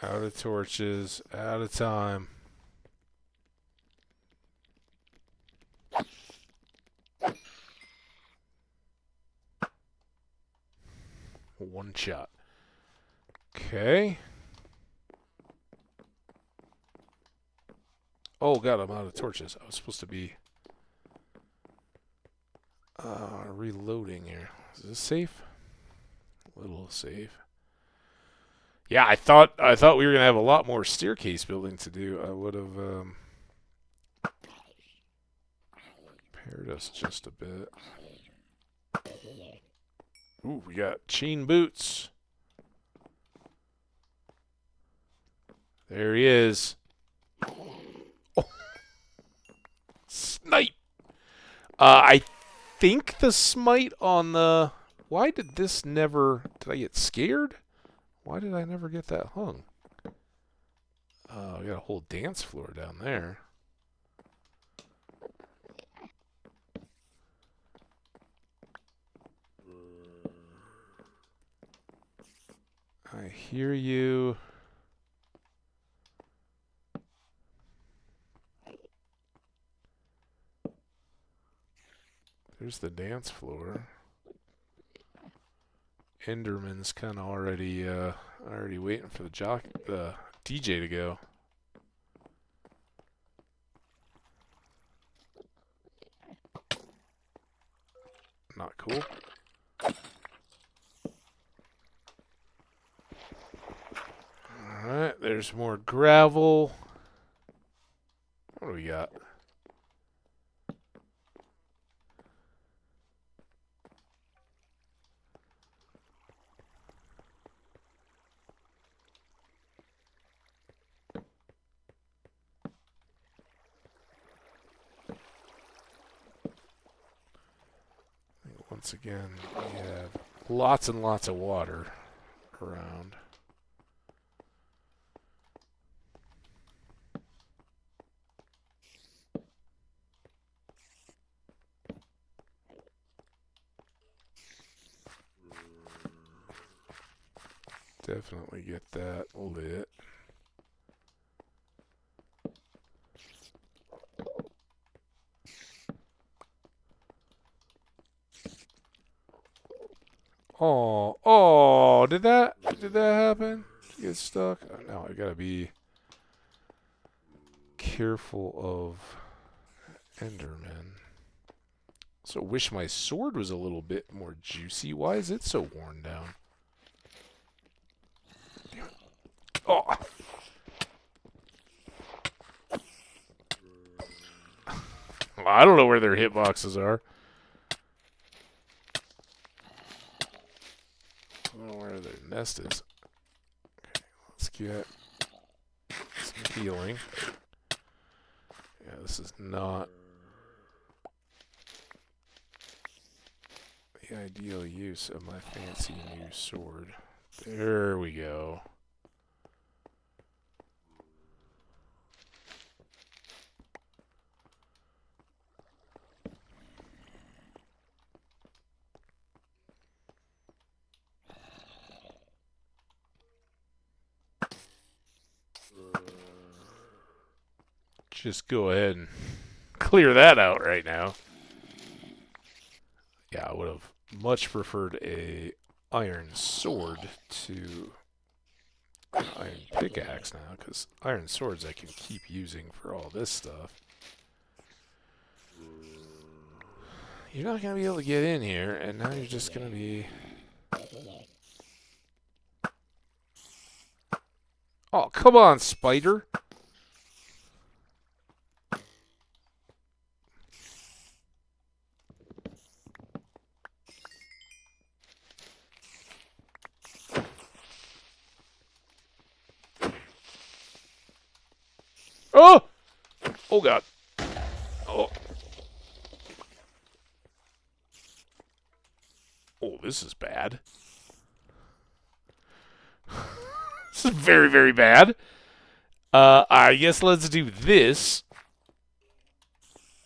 [SPEAKER 2] Out of torches, out of time. One shot. Okay. Oh god, I'm out of torches. I was supposed to be reloading here. Is this safe? A little safe. Yeah, I thought we were gonna have a lot more staircase building to do. I would have paired us just a bit. Ooh, we got chain boots. There he is. Oh, Snipe! I think the smite on the... Why did this never... Did I get scared? Why did I never get that hung? Oh, we got a whole dance floor down there. I hear you. There's the dance floor. Enderman's kind of already waiting for the DJ to go. Not cool. Alright, there's more gravel. What do we got? Once again, we have lots and lots of water around. Definitely get that lit. Oh, did that happen? Did you get stuck? Oh, no, I gotta be careful of Enderman. So wish my sword was a little bit more juicy. Why is it so worn down? Oh! Well, I don't know where their hitboxes are. I don't know where their nest is. Okay, let's get some healing. Yeah, this is not the ideal use of my fancy new sword. There we go. Just go ahead and clear that out right now. Yeah, I would have much preferred a iron sword to an iron pickaxe now, because iron swords I can keep using for all this stuff. You're not going to be able to get in here, and now you're just going to be... Oh, come on, spider! Oh! Oh, God. Oh. Oh, this is bad. This is very, very bad. I guess let's do this.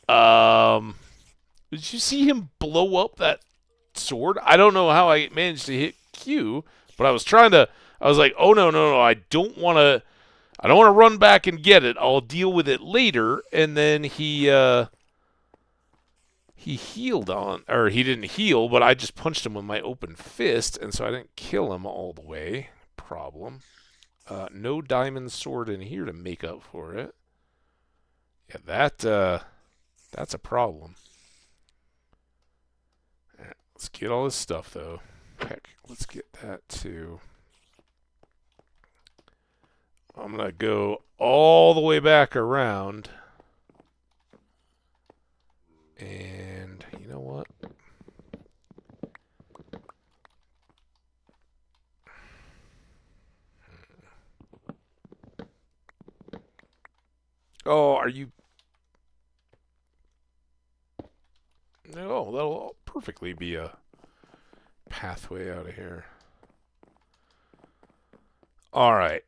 [SPEAKER 2] Did you see him blow up that sword? I don't know how I managed to hit Q, but I was trying to... I was like, oh, no, I don't want to run back and get it. I'll deal with it later. And then he healed on... Or he didn't heal, but I just punched him with my open fist, and so I didn't kill him all the way. Problem. No diamond sword in here to make up for it. Yeah, that's a problem. Right, let's get all this stuff, though. Heck, let's get that, too. I'm going to go all the way back around. And you know what? Oh, are you... Oh, that'll perfectly be a pathway out of here. All right.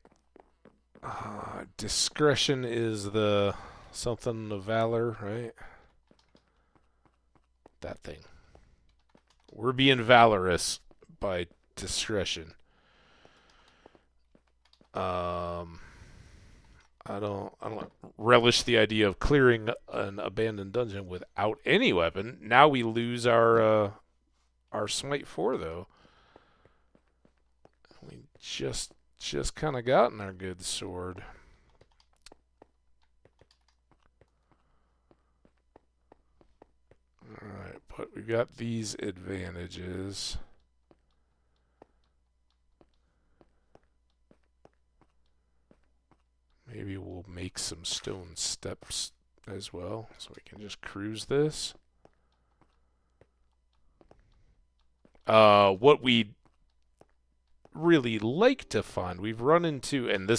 [SPEAKER 2] Discretion is the something of valor, right? That thing. We're being valorous by discretion. I don't relish the idea of clearing an abandoned dungeon without any weapon. Now we lose our smite 4 though. We just kind of gotten our good sword. All right, but we've got these advantages. Maybe we'll make some stone steps as well, so we can just cruise this. What we really like to find, we've run into, and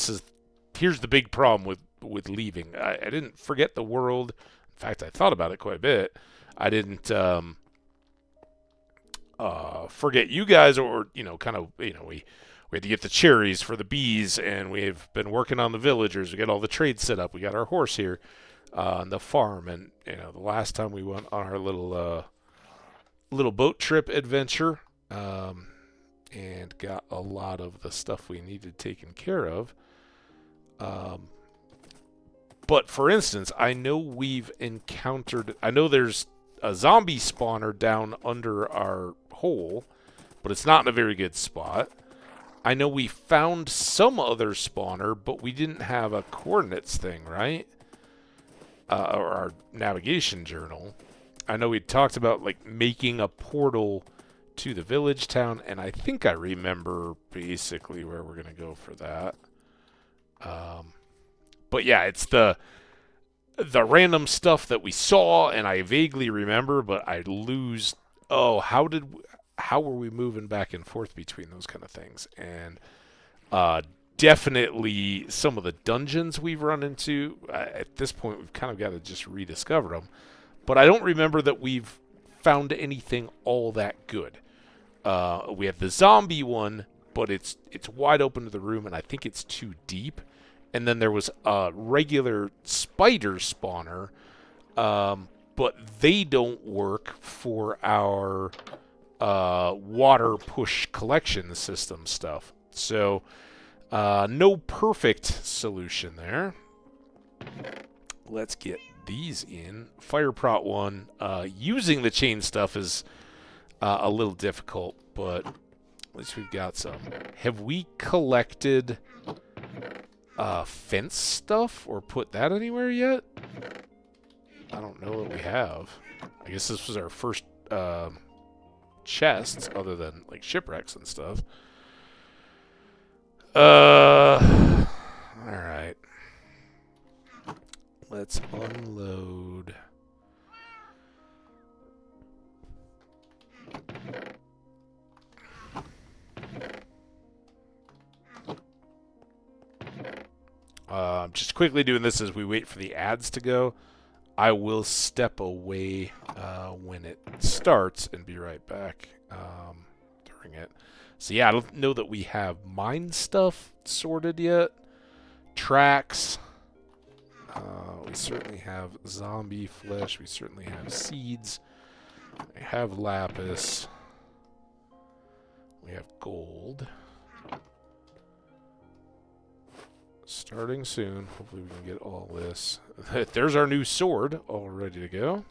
[SPEAKER 2] here's the big problem with leaving. I didn't forget the world. In fact, I thought about it quite a bit. I didn't forget you guys, or we had to get the cherries for the bees, and we've been working on the villagers. We got all the trades set up. We got our horse here on the farm, and the last time we went on our little boat trip adventure, and got a lot of the stuff we needed taken care of. But for instance, I know there's a zombie spawner down under our hole, but it's not in a very good spot. I know we found some other spawner, but we didn't have a coordinates thing, right? Or our navigation journal. I know we talked about making a portal to the village town, and I think I remember basically where we're gonna go for that. But yeah, it's the random stuff that we saw, and I vaguely remember, but I lose. Oh, how were we moving back and forth between those kind of things? And definitely some of the dungeons we've run into, at this point, we've kind of got to just rediscover them. But I don't remember that we've found anything all that good. We have the zombie one, but it's wide open to the room, and I think it's too deep. And then there was a regular spider spawner, but they don't work for our water push collection system stuff. So no perfect solution there. Let's get these in. Fire prot 1. Using the chain stuff is a little difficult, but at least we've got some. Have we collected fence stuff or put that anywhere yet? I don't know that we have. I guess this was our first chests, other than shipwrecks and stuff. Alright. Let's unload. Just quickly doing this as we wait for the ads to go. I will step away when it starts and be right back during it. So yeah, I don't know that we have mine stuff sorted yet. Tracks. We certainly have zombie flesh. We certainly have seeds. We have lapis. We have gold. Starting soon. Hopefully we can get all this. There's our new sword all ready to go.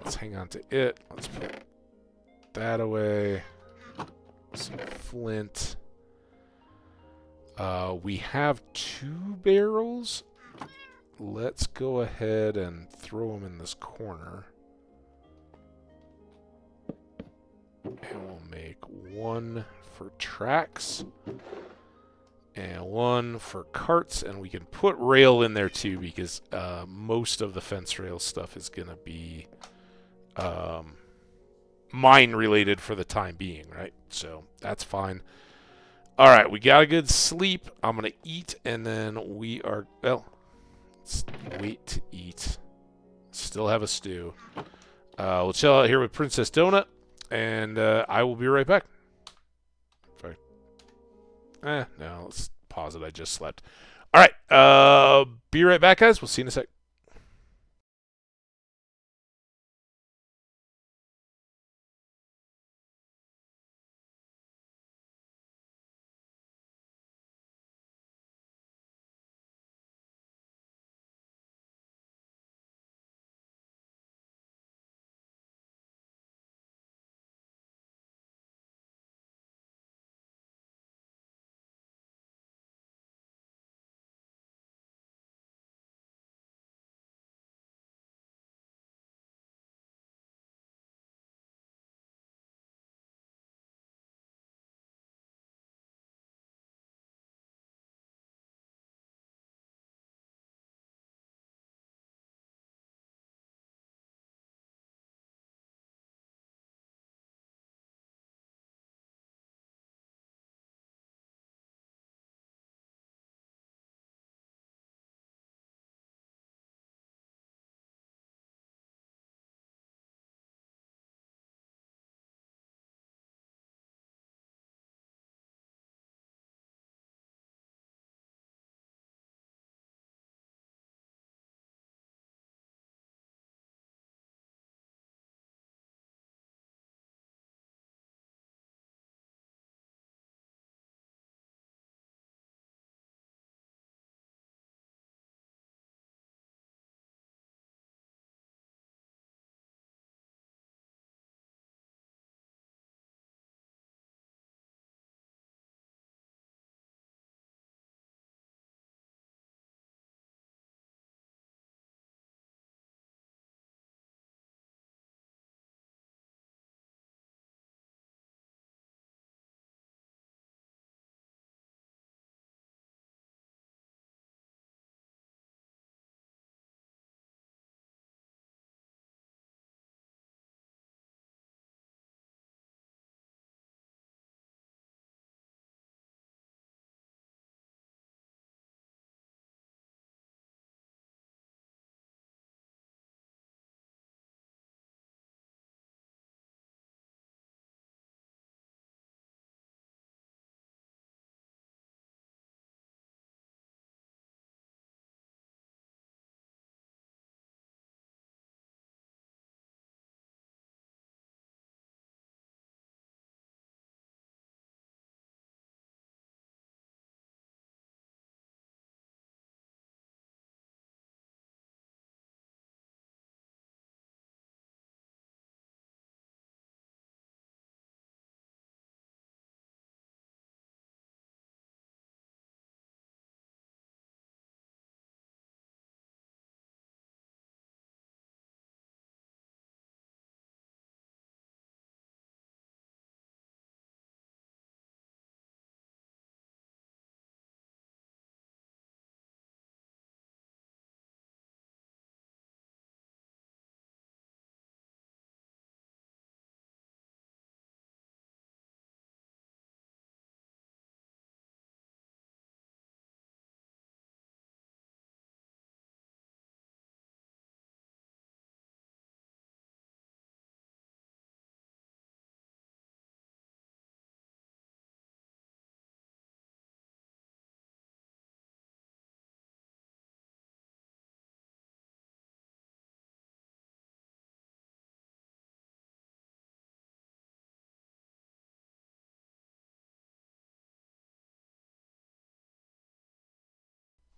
[SPEAKER 2] Let's hang on to it. Let's put that away. Some flint. We have 2 barrels. Let's go ahead and throw them in this corner. And we'll make 1 for tracks. And 1 for carts, and we can put rail in there too, because most of the fence rail stuff is going to be mine related for the time being, right? So that's fine. All right, we got a good sleep. I'm going to eat, and then we are, well, let's wait to eat Still have a stew. We'll chill out here with Princess Donut, and I will be right back. No, let's pause it. I just slept. All right, be right back, guys. We'll see you in a sec.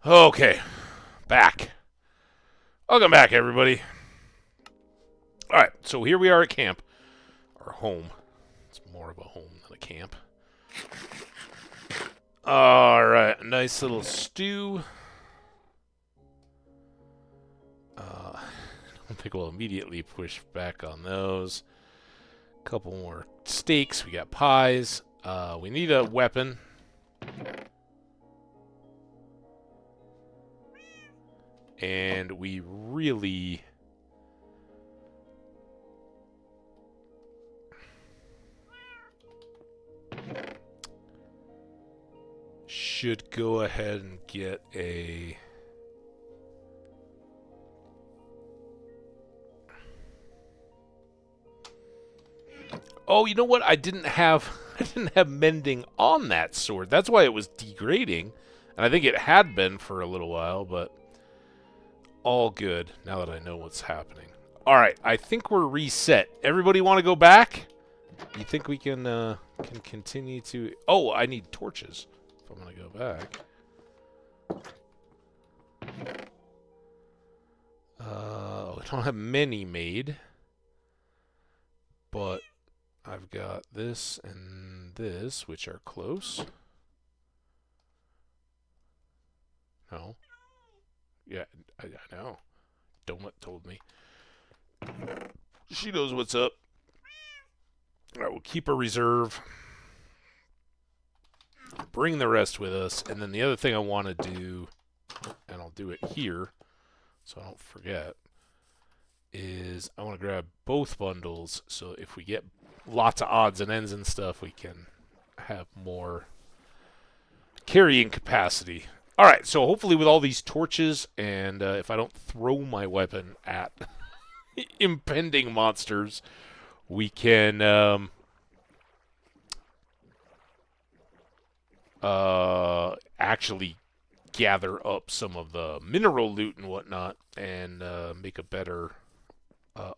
[SPEAKER 2] Okay, back. Welcome back, everybody. All right, so here we are at camp, our home. It's more of a home than a camp. All right, nice little stew. I don't think we'll immediately push back on those. Couple more steaks. We got pies. We need a weapon. And we really should go ahead and get a Oh, you know what? I didn't have I didn't have mending on that sword. That's why it was degrading. And I think it had been for a little while, but all good now that I know what's happening. All right, I think we're reset. Everybody want to go back? You think we can continue to? Oh, I need torches if I'm gonna go back. I don't have many made, but I've got this and this, which are close. No. Yeah, I know. Donut told me. She knows what's up. All right, we'll keep a reserve. Bring the rest with us. And then the other thing I want to do, and I'll do it here so I don't forget, is I want to grab both bundles so if we get lots of odds and ends and stuff, we can have more carrying capacity. All right, so hopefully with all these torches, and if I don't throw my weapon at impending monsters, we can actually gather up some of the mineral loot and whatnot and make a better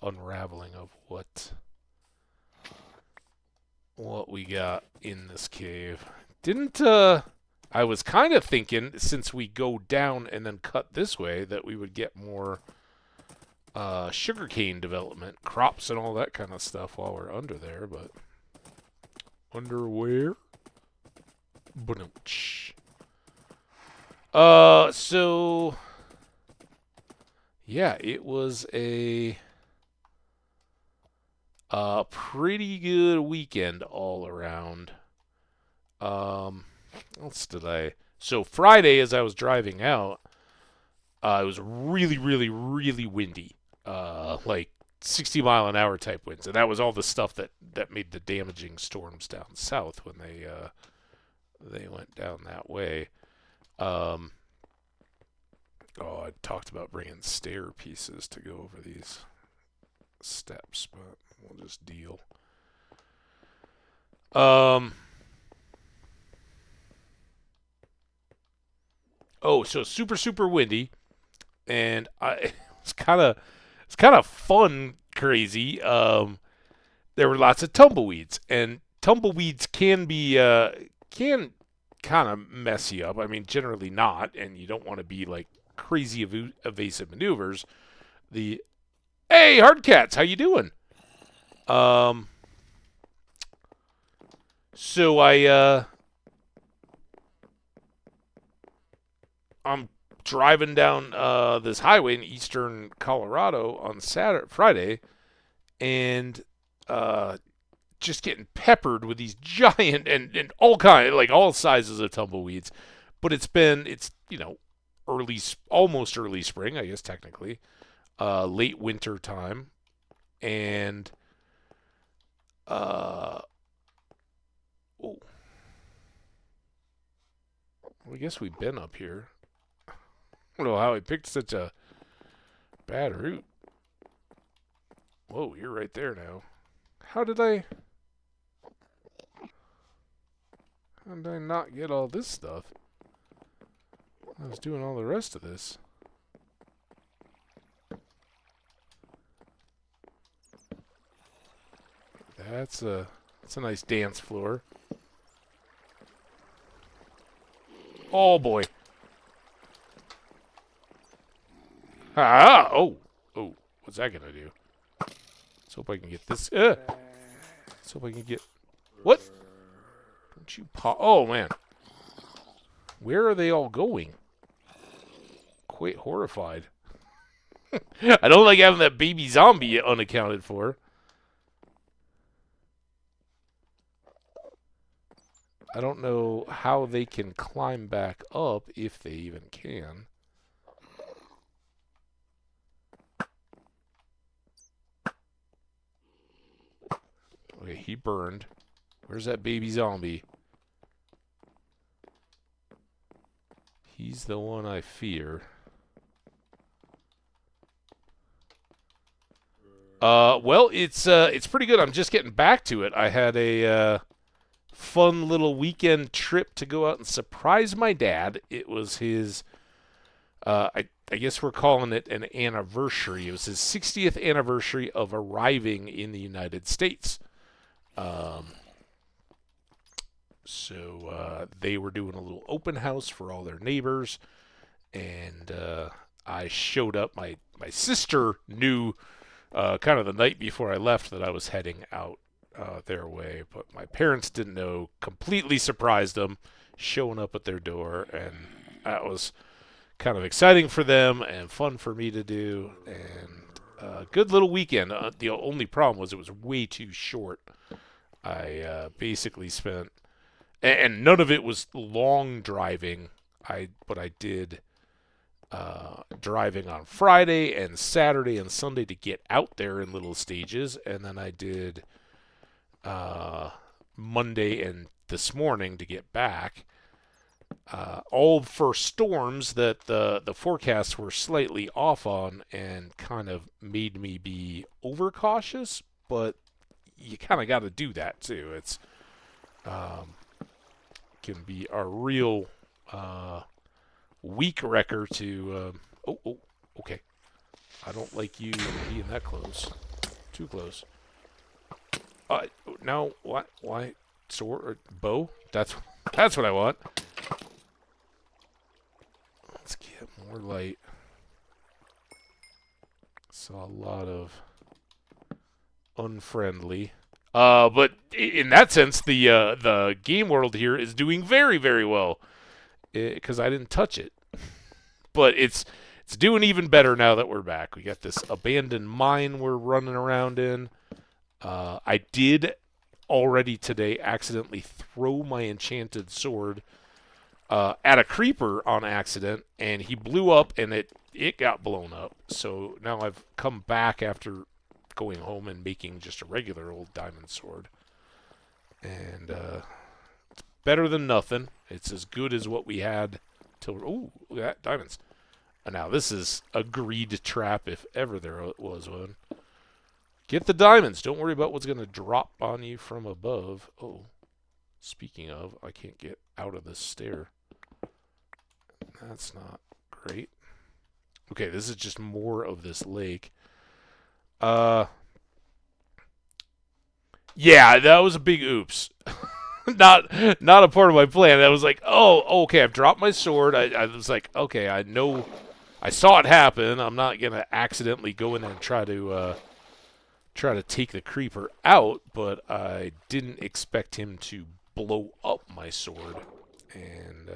[SPEAKER 2] unraveling of what we got in this cave. I was kind of thinking, since we go down and then cut this way, that we would get more sugarcane development, crops and all that kind of stuff while we're under there, but under where? So yeah, it was a pretty good weekend all around. What else did I? So Friday, as I was driving out, it was really, really, really windy. Like 60-mile-an-hour type winds, and that was all the stuff that made the damaging storms down south when they went down that way. Oh, I talked about bringing stair pieces to go over these steps, but we'll just deal. Oh, so super, super windy, and it's kind of fun, crazy. There were lots of tumbleweeds, and tumbleweeds can be can kind of mess you up. I mean, generally not, and you don't want to be like crazy evasive maneuvers. Hey, Hardcats, how you doing? So I'm driving down this highway in eastern Colorado on Friday, and just getting peppered with these giant and all sizes of tumbleweeds. But it's almost early spring, I guess technically, late winter time, and oh, I guess we've been up here. I don't know how I picked such a bad route. Whoa, you're right there now. How did I not get all this stuff? I was doing all the rest of this. That's a nice dance floor. Oh boy. Ah! Oh! What's that gonna do? Let's hope I can get this. Let's hope I can get. What? Don't you pop? Oh man. Where are they all going? Quite horrified. I don't like having that baby zombie unaccounted for. I don't know how they can climb back up, if they even can. Okay, he burned. Where's that baby zombie? He's the one I fear. Well, it's pretty good. I'm just getting back to it. I had a fun little weekend trip to go out and surprise my dad. It was his I guess we're calling it an anniversary. It was his 60th anniversary of arriving in the United States. Um, so they were doing a little open house for all their neighbors, and I showed up. My sister knew kind of the night before I left that I was heading out their way, but my parents didn't know. Completely surprised them, showing up at their door, and that was kind of exciting for them and fun for me to do, and good little weekend. The only problem was it was way too short. I basically spent, and none of it was long driving. But I did driving on Friday and Saturday and Sunday to get out there in little stages, and then I did Monday and this morning to get back. All for storms that the forecasts were slightly off on and kind of made me be overcautious, but you kind of got to do that too. It's can be a real weak wrecker to. Okay. I don't like you being that close. Too close. Now what? Why sword or bow? That's what I want. Let's get more light. Saw a lot of unfriendly. But in that sense, the game world here is doing very, very well because I didn't touch it. But it's doing even better now that we're back. We got this abandoned mine we're running around in. I did already today accidentally throw my enchanted sword at a creeper on accident, and he blew up, and it got blown up. So now I've come back after going home and making just a regular old diamond sword. And it's better than nothing. It's as good as what we had till... Ooh, look at that, diamonds. And now this is a greed trap if ever there was one. Get the diamonds. Don't worry about what's going to drop on you from above. Oh, speaking of, I can't get out of this stair. That's not great. Okay, this is just more of this lake. Yeah, that was a big oops. not a part of my plan. I was like, oh, okay, I've dropped my sword. I was like, okay, I know, I saw it happen. I'm not gonna accidentally go in there and try to take the creeper out, but I didn't expect him to blow up my sword, and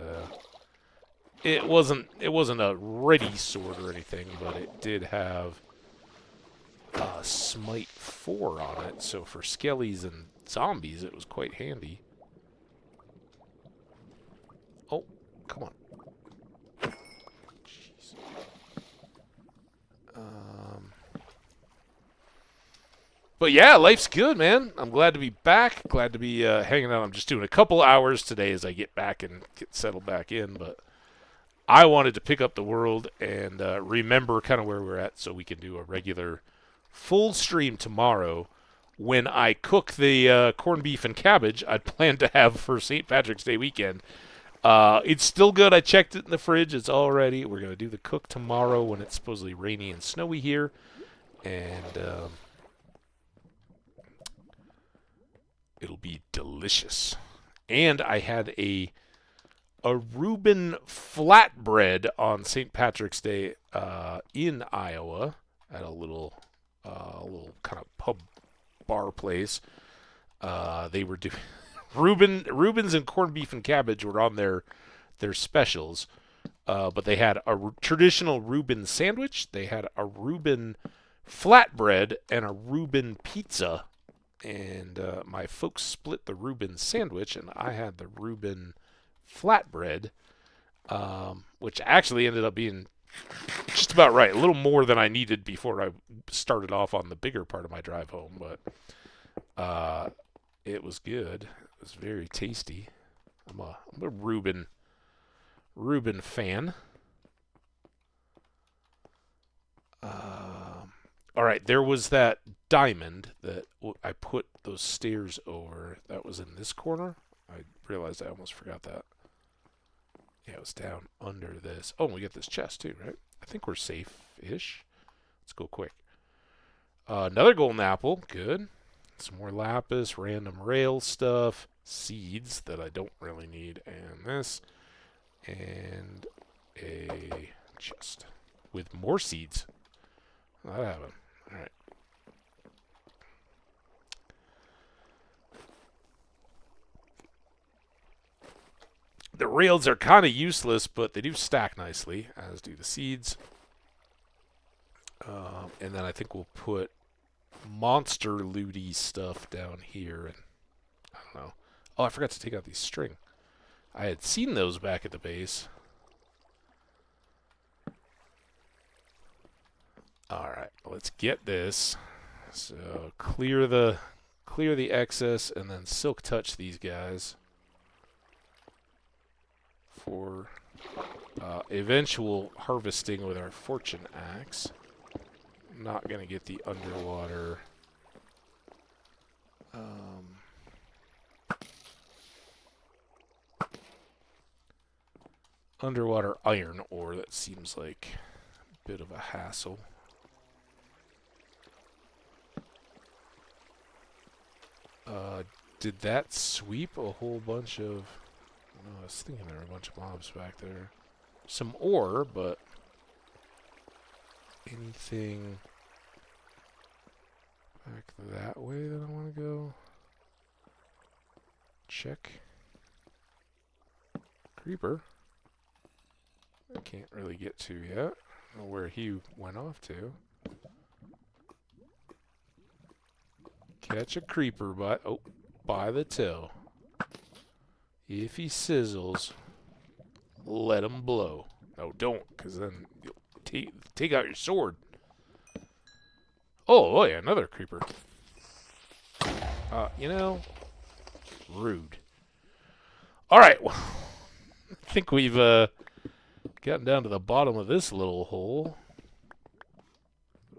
[SPEAKER 2] it wasn't a ready sword or anything, but it did have Smite 4 on it, so for skellies and zombies it was quite handy. Oh, come on. Jeez. But yeah, life's good, man. I'm glad to be back. Glad to be hanging out. I'm just doing a couple hours today as I get back and get settled back in, but I wanted to pick up the world and remember kind of where we're at so we can do a regular full stream tomorrow when I cook the corned beef and cabbage I'd planned to have for St. Patrick's Day weekend. It's still good. I checked it in the fridge. It's all ready. We're going to do the cook tomorrow when it's supposedly rainy and snowy here. And it'll be delicious. And I had a Reuben flatbread on St. Patrick's Day in Iowa at a little kind of pub bar place. They were doing Reubens and corned beef and cabbage were on their specials, but they had a traditional Reuben sandwich. They had a Reuben flatbread and a Reuben pizza. And my folks split the Reuben sandwich, and I had the Reuben flatbread, which actually ended up being just about right. A little more than I needed before I started off on the bigger part of my drive home, but it was good. It was very tasty. I'm a Reuben fan. All right, there was that diamond that I put those stairs over. That was in this corner. I realized I almost forgot that. Yeah, it was down under this. Oh, and we get this chest too, right? I think we're safe-ish. Let's go quick. Another golden apple. Good. Some more lapis, random rail stuff, seeds that I don't really need, and this, and a chest with more seeds. That happened. All right. The rails are kind of useless, but they do stack nicely, as do the seeds. And then I think we'll put monster looty stuff down here. And I don't know. Oh, I forgot to take out these string. I had seen those back at the base. All right, let's get this. So clear the excess, and then silk touch these guys for eventual harvesting with our fortune axe. Not gonna get the underwater. Underwater iron ore. That seems like a bit of a hassle. Did that sweep a whole bunch of... I was thinking there were a bunch of mobs back there. Some ore, but... anything back that way that I want to go? Check. Creeper. I can't really get to yet. I don't know where he went off to. Catch a creeper by the tail. If he sizzles, let him blow. No, don't, because then you'll take out your sword. Oh, yeah, another creeper. Rude. All right, well, I think we've gotten down to the bottom of this little hole.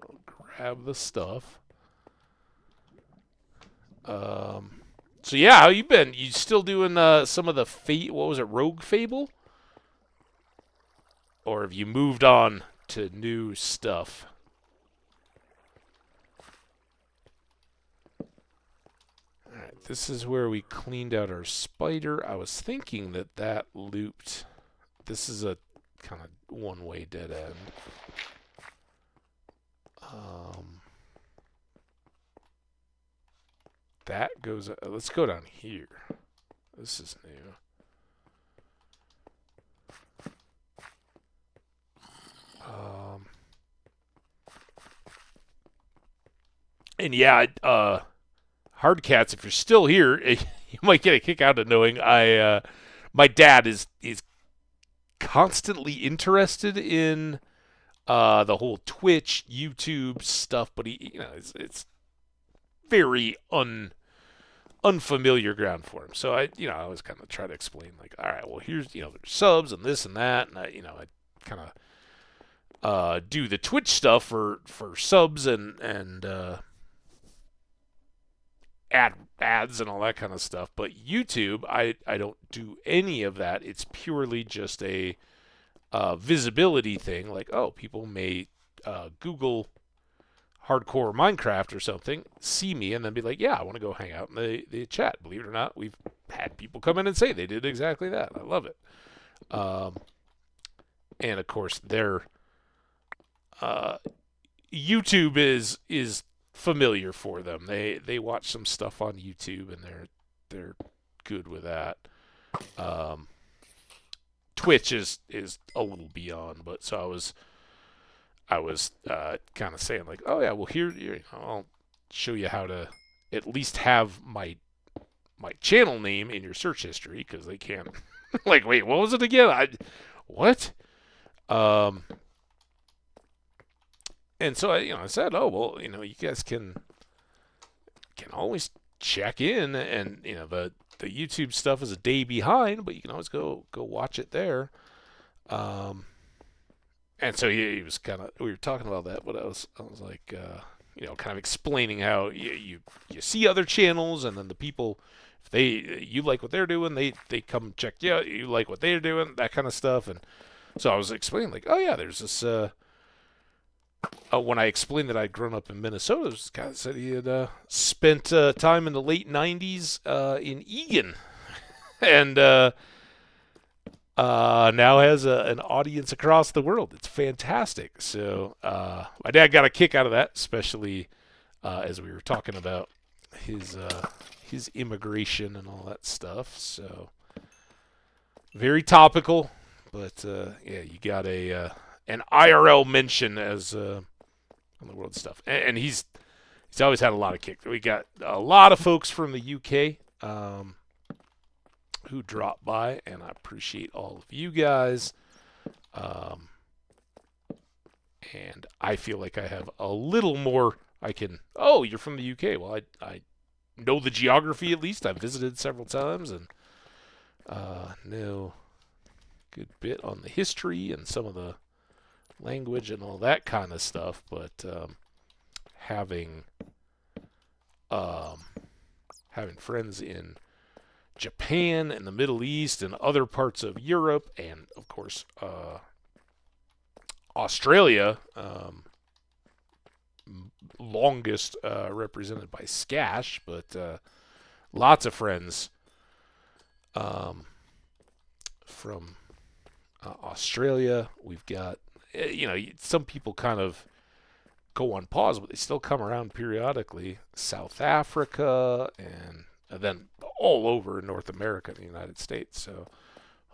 [SPEAKER 2] I'll grab the stuff. So yeah, how you been? You still doing some of the what was it, Rogue Fable? Or have you moved on to new stuff? Alright, this is where we cleaned out our spider. I was thinking that looped. This is a kind of one-way dead end. That goes... let's go down here. This is new. And yeah, Hardcats, if you're still here, you might get a kick out of knowing my dad is constantly interested in the whole Twitch, YouTube stuff, but it's very unfamiliar ground for him. So I always kind of try to explain, like, all right, well, here's, there's subs and this and that, and I kind of do the Twitch stuff for subs and ads and all that kind of stuff. But YouTube, I don't do any of that. It's purely just a visibility thing. Like, oh, people may Google hardcore Minecraft or something, see me, and then be like, yeah, I want to go hang out in the chat. Believe it or not, we've had people come in and say they did exactly that. I love it. And of course, their YouTube is familiar for them. They watch some stuff on YouTube and they're good with that. Twitch is a little beyond, but so I was kind of saying, like, oh yeah, well here I'll show you how to at least have my channel name in your search history, because they can't like, wait, what was it again? What? And so I said, oh well, you guys can always check in, and the YouTube stuff is a day behind, but you can always go watch it there. And so he was kind of, we were talking about that, but I was like, kind of explaining how you see other channels, and then the people, if you like what they're doing, they come check you out. You like what they're doing, that kind of stuff. And so I was explaining, like, oh yeah, there's this. When I explained that I'd grown up in Minnesota, this guy said he had spent time in the late '90s in Egan, and now has an audience across the world. It's fantastic. So my dad got a kick out of that, especially as we were talking about his immigration and all that stuff. So very topical, but yeah, you got an IRL mention as on the world stuff, and he's always had a lot of kick. We got a lot of folks from the UK. Who dropped by, and I appreciate all of you guys. And I feel like I have a little more I can. Oh, you're from the UK. Well, I know the geography at least. I've visited several times and know a good bit on the history and some of the language and all that kind of stuff. But having friends in Japan and the Middle East and other parts of Europe, and of course Australia, longest represented by Skash, but lots of friends from Australia. We've got, some people kind of go on pause, but they still come around periodically. South Africa, and then all over North America and the United States. So,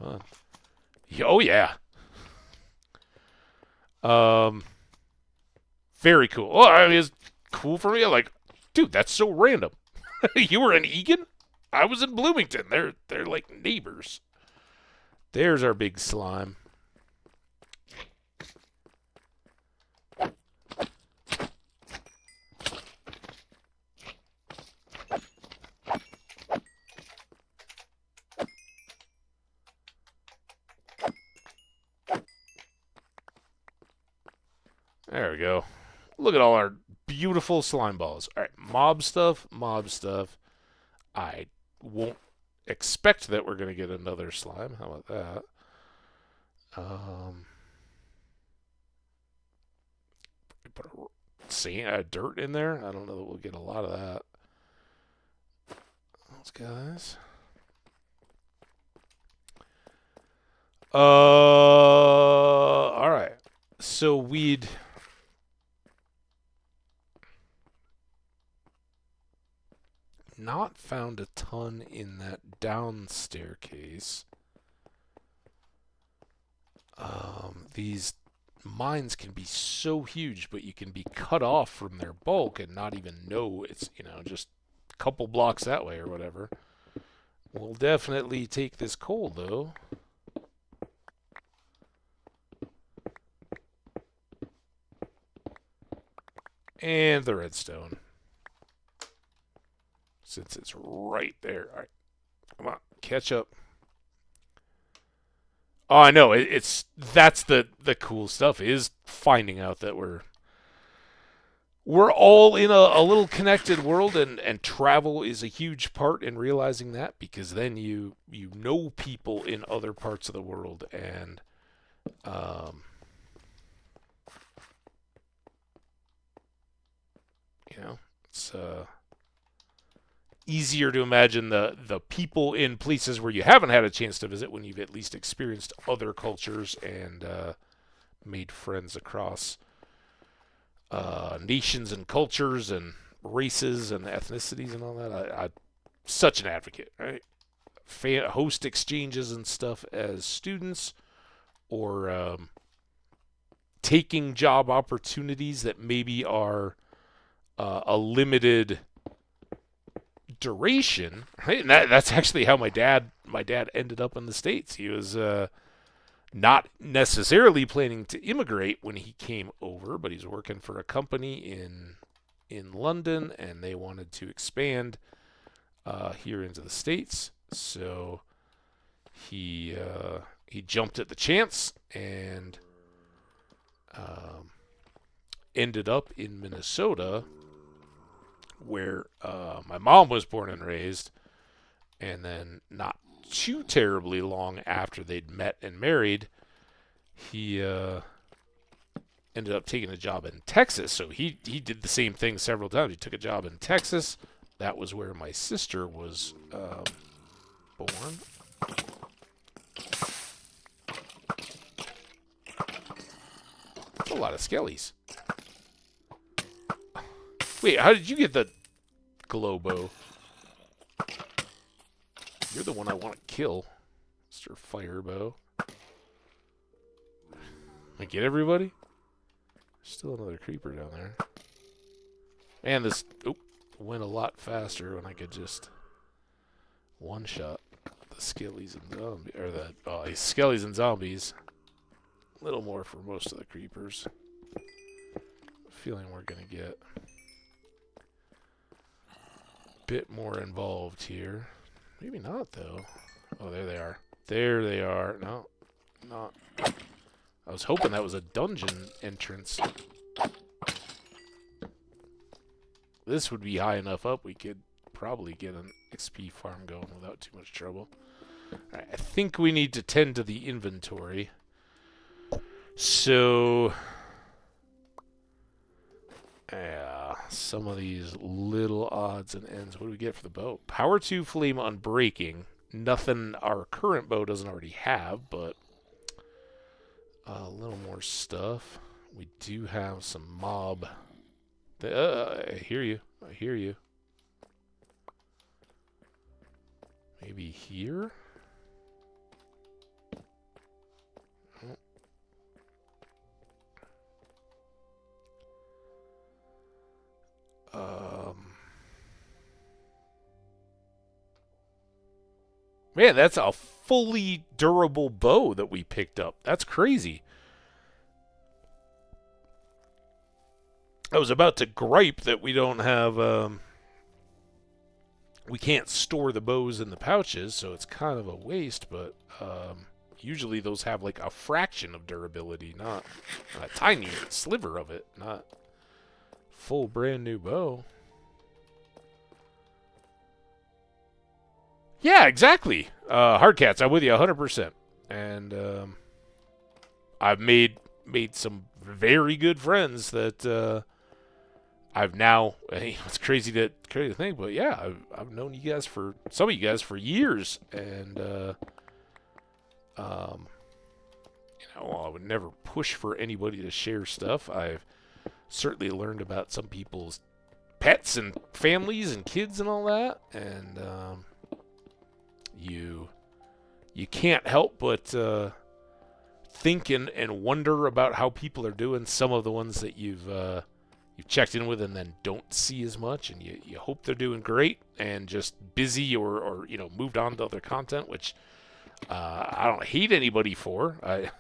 [SPEAKER 2] oh yeah, very cool. Well, I mean, it's cool for me. Like, dude, that's so random. You were in Egan? I was in Bloomington. They're like neighbors. There's our big slime. There we go. Look at all our beautiful slime balls. All right, mob stuff. I won't expect that we're going to get another slime. How about that? Put dirt in there. I don't know that we'll get a lot of that. Those guys. All right. So we'd not found a ton in that down staircase. These mines can be so huge, but you can be cut off from their bulk and not even know it's, just a couple blocks that way or whatever. We'll definitely take this coal, though. And the redstone. Since it's right there. All right. Come on. Catch up. Oh, I know. That's the cool stuff, is finding out that we're all in a little connected world, and travel is a huge part in realizing that, because then you know people in other parts of the world, and it's easier to imagine the people in places where you haven't had a chance to visit when you've at least experienced other cultures and made friends across nations and cultures and races and ethnicities and all that. I'm such an advocate, right? Host exchanges and stuff as students, or taking job opportunities that maybe are a limited duration, right? And that's actually how my dad ended up in the States. He was not necessarily planning to immigrate when he came over, but he's working for a company in London, and they wanted to expand here into the States. So he jumped at the chance, and ended up in Minnesota, where my mom was born and raised, and then not too terribly long after they'd met and married, he ended up taking a job in Texas. So he did the same thing several times. He took a job in Texas. That was where my sister was born. That's a lot of skellies. Wait, how did you get the glow bow? You're the one I want to kill, Mr. Firebow. I get everybody? Still another creeper down there. Man, this went a lot faster when I could just one-shot the skellies and zombies, or the skellies and zombies. A little more for most of the creepers. Feeling we're gonna get a bit more involved here. Maybe not though. Oh, there they are. There they are. No, not. I was hoping that was a dungeon entrance. This would be high enough up we could probably get an XP farm going without too much trouble. Alright, I think we need to tend to the inventory. So, yeah, some of these little odds and ends. What do we get for the bow? Power 2 flame unbreaking. Nothing our current bow doesn't already have, but a little more stuff. We do have some mob. I hear you. I hear you. Maybe here? Man, that's a fully durable bow that we picked up. That's crazy. I was about to gripe that we don't have, we can't store the bows in the pouches, so it's kind of a waste, but usually those have like a fraction of durability, not a tiny sliver of it, not full brand new bow. Yeah, exactly. Hardcats, I'm with you 100%. And I've made some very good friends that I've now. It's crazy to think, but yeah, I've known you guys for some of you guys for years, and I would never push for anybody to share stuff. I've certainly learned about some people's pets and families and kids and all that, and you can't help but think and wonder about how people are doing. Some of the ones that you've checked in with and then don't see as much, and you hope they're doing great and just busy or moved on to other content, which I don't hate anybody for. I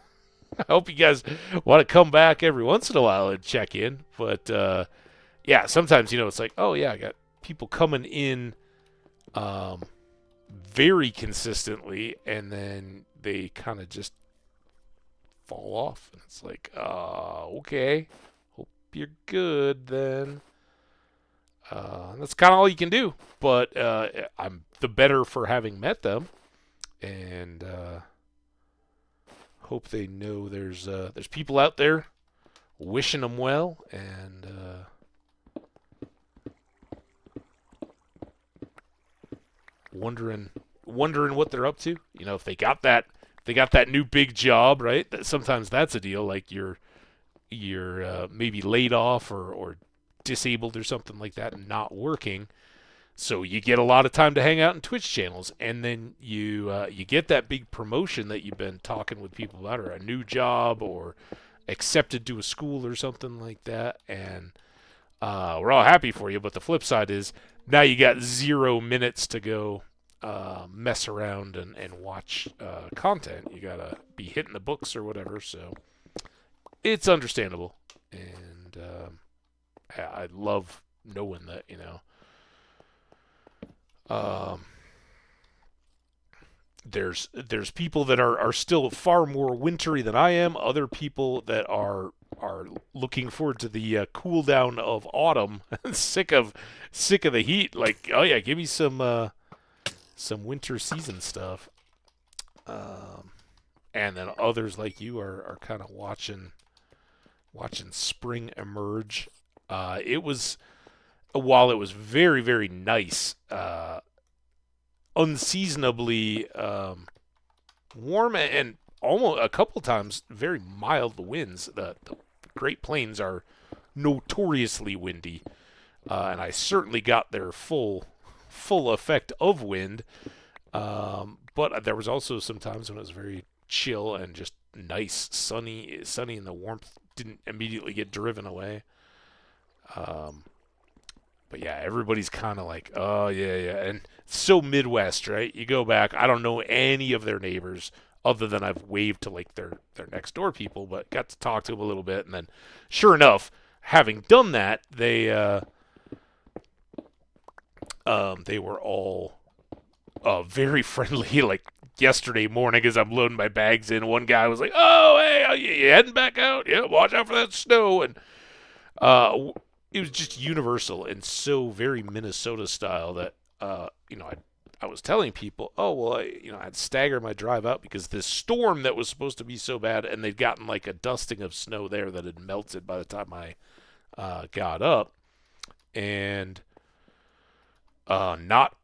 [SPEAKER 2] hope you guys want to come back every once in a while and check in, but yeah, sometimes it's like, oh yeah, I got people coming in very consistently, and then they kind of just fall off, and it's like, okay, hope you're good then. That's kind of all you can do, but I'm the better for having met them, and hope they know there's people out there wishing them well, and wondering what they're up to. If they got that new big job, right? Sometimes that's a deal. Like you're maybe laid off or disabled or something like that, and not working. So you get a lot of time to hang out in Twitch channels, and then you get that big promotion that you've been talking with people about, or a new job, or accepted to a school or something like that, and we're all happy for you. But the flip side is now you got 0 minutes to go mess around and watch content. You gotta be hitting the books or whatever, so it's understandable, and I love knowing that there's people that are still far more wintry than I am. Other people that are are looking forward to the cool down of autumn, sick of the heat. Like, oh yeah, give me some winter season stuff. And then others like you are kind of watching spring emerge. It was while it was very very nice, unseasonably warm and almost a couple times very mild winds. The Great Plains are notoriously windy, and I certainly got their full effect of wind. But there was also some times when it was very chill and just nice, sunny, and the warmth didn't immediately get driven away. But yeah, everybody's kind of like, oh yeah, and so Midwest, right? You go back, I don't know any of their neighbors other than I've waved to like their next door people, but got to talk to them a little bit, and then sure enough, having done that, they were all very friendly. Like yesterday morning, as I'm loading my bags in, one guy was like, "Oh, hey, you heading back out? Yeah, watch out for that snow." And it was just universal and so very Minnesota style that I was telling people, oh well, I'd stagger my drive out because this storm that was supposed to be so bad, and they'd gotten like a dusting of snow there that had melted by the time I got up, and not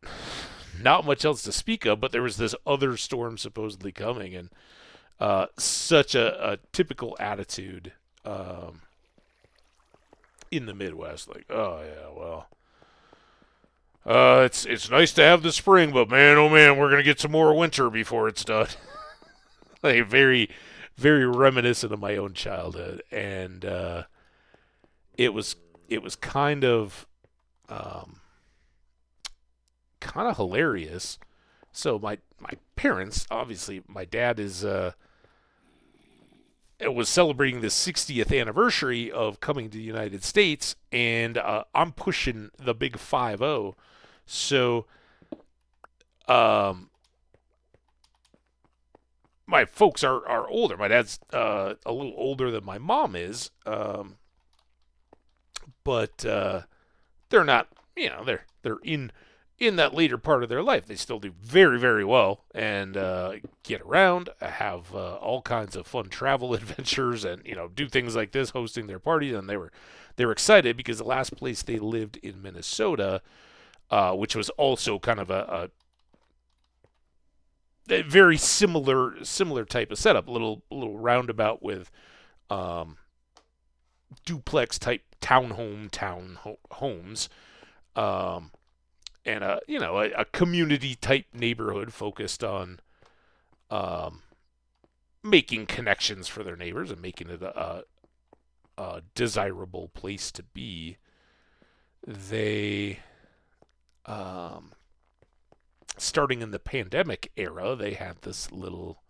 [SPEAKER 2] much else to speak of. But there was this other storm supposedly coming, and such a typical attitude in the Midwest, like, oh yeah, well, it's nice to have the spring, but man, oh man, we're gonna get some more winter before it's done. Like very, very reminiscent of my own childhood, and it was kind of hilarious. So my parents, obviously, my dad was celebrating the 60th anniversary of coming to the United States, and I'm pushing the big 50. So, my folks are older. My dad's a little older than my mom is, but they're not. They're in that later part of their life. They still do very, very well and get around, have all kinds of fun travel adventures, and do things like this, hosting their parties. And they were excited because the last place they lived in Minnesota, which was also kind of a very similar type of setup, a little roundabout with duplex type homes. And a community type neighborhood focused on making connections for their neighbors and making it a desirable place to be. They starting in the pandemic era, they had this little